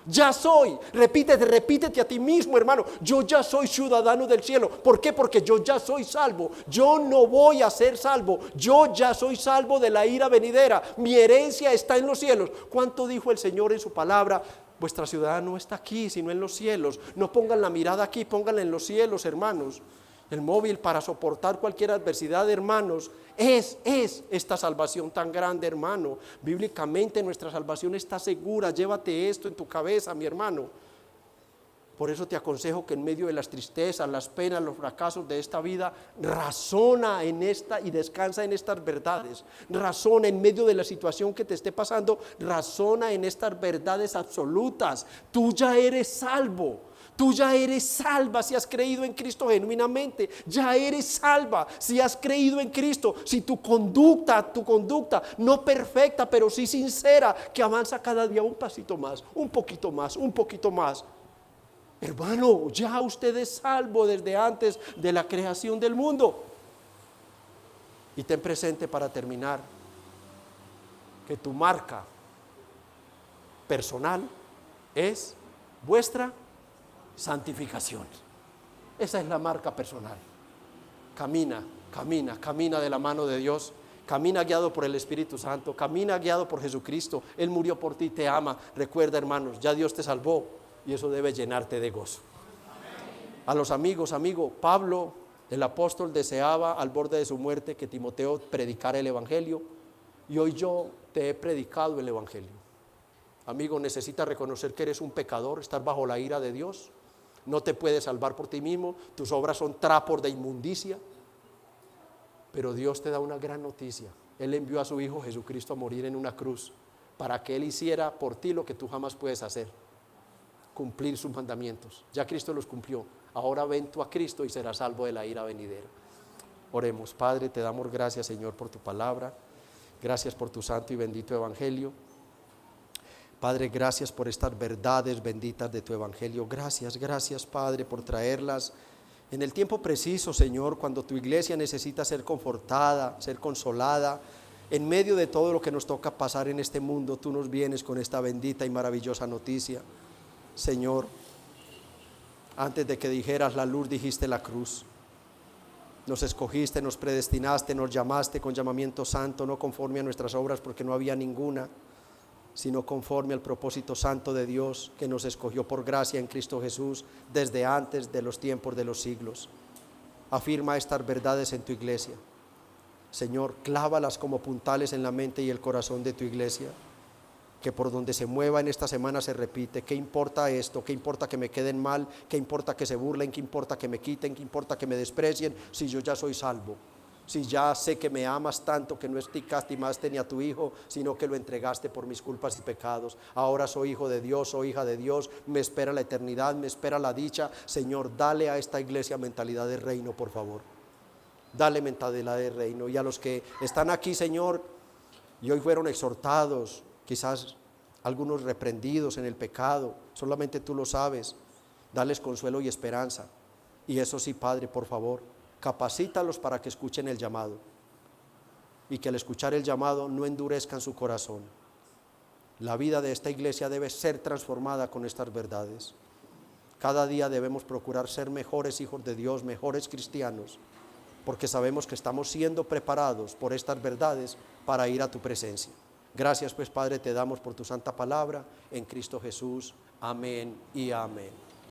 Speaker 1: Ya soy. Repítete a ti mismo, hermano: yo ya soy ciudadano del cielo. ¿Por qué? Porque yo ya soy salvo. Yo no voy a ser salvo. Yo ya soy salvo de la ira venidera. Mi herencia está en los cielos. ¿Cuánto dijo el Señor en su palabra? Vuestra ciudad no está aquí, sino en los cielos. No pongan la mirada aquí, pónganla en los cielos, hermanos. El móvil para soportar cualquier adversidad, hermanos, es esta salvación tan grande, hermano. Bíblicamente nuestra salvación está segura. Llévate esto en tu cabeza, mi hermano. Por eso te aconsejo que en medio de las tristezas, las penas, los fracasos de esta vida, razona en esta y descansa en estas verdades. Razona en medio de la situación que te esté pasando, razona en estas verdades absolutas. Tú ya eres salvo. Tú ya eres salva si has creído en Cristo genuinamente. Ya eres salva si has creído en Cristo. Si tu conducta, no perfecta, pero sí sincera, que avanza cada día un pasito más, un poquito más, un poquito más. Hermano, ya usted es salvo desde antes de la creación del mundo. Y ten presente, para terminar, que tu marca personal es vuestra santificación. Esa es la marca personal. Camina de la mano de Dios. Camina guiado por el Espíritu Santo. Camina guiado por Jesucristo. Él murió por ti, te ama. Recuerda, hermanos, ya Dios te salvó, y eso debe llenarte de gozo. A los amigos, Pablo, el apóstol, deseaba al borde de su muerte que Timoteo predicara el Evangelio, y hoy yo te he predicado el Evangelio. Amigo, necesitas reconocer que eres un pecador, estar bajo la ira de Dios. No te puedes salvar por ti mismo, tus obras son trapos de inmundicia. Pero Dios te da una gran noticia. Él envió a su Hijo Jesucristo a morir en una cruz para que Él hiciera por ti lo que tú jamás puedes hacer: cumplir sus mandamientos. Ya Cristo los cumplió. Ahora ven tú a Cristo y serás salvo de la ira venidera. Oremos. Padre, te damos gracias, Señor, por tu palabra. Gracias por tu santo y bendito Evangelio. Padre, gracias por estas verdades benditas de tu Evangelio. Gracias, Padre, por traerlas en el tiempo preciso, Señor, cuando tu iglesia necesita ser confortada, ser consolada. En medio de todo lo que nos toca pasar en este mundo, tú nos vienes con esta bendita y maravillosa noticia. Señor, antes de que dijeras la luz, dijiste la cruz. Nos escogiste, nos predestinaste, nos llamaste con llamamiento santo, no conforme a nuestras obras, porque no había ninguna, sino conforme al propósito santo de Dios, que nos escogió por gracia en Cristo Jesús desde antes de los tiempos de los siglos. Afirma estas verdades en tu iglesia. Señor, clávalas como puntales en la mente y el corazón de tu iglesia, que por donde se mueva en esta semana se repite: ¿qué importa esto? ¿Qué importa que me queden mal? ¿Qué importa que se burlen? ¿Qué importa que me quiten? ¿Qué importa que me desprecien? Si yo ya soy salvo. Si ya sé que me amas tanto que no escastimaste ni a tu Hijo, sino que lo entregaste por mis culpas y pecados. Ahora soy hijo de Dios, soy hija de Dios, me espera la eternidad, me espera la dicha. Señor, dale a esta iglesia mentalidad de reino, por favor. Dale mentalidad de reino. Y a los que están aquí, Señor, y hoy fueron exhortados, quizás algunos reprendidos en el pecado, solamente tú lo sabes, dales consuelo y esperanza. Y eso sí, Padre, por favor, capacítalos para que escuchen el llamado, y que al escuchar el llamado no endurezcan su corazón. La vida de esta iglesia debe ser transformada con estas verdades. Cada día debemos procurar ser mejores hijos de Dios, mejores cristianos, porque sabemos que estamos siendo preparados por estas verdades para ir a tu presencia. Gracias pues, Padre, te damos por tu santa palabra en Cristo Jesús. Amén y amén.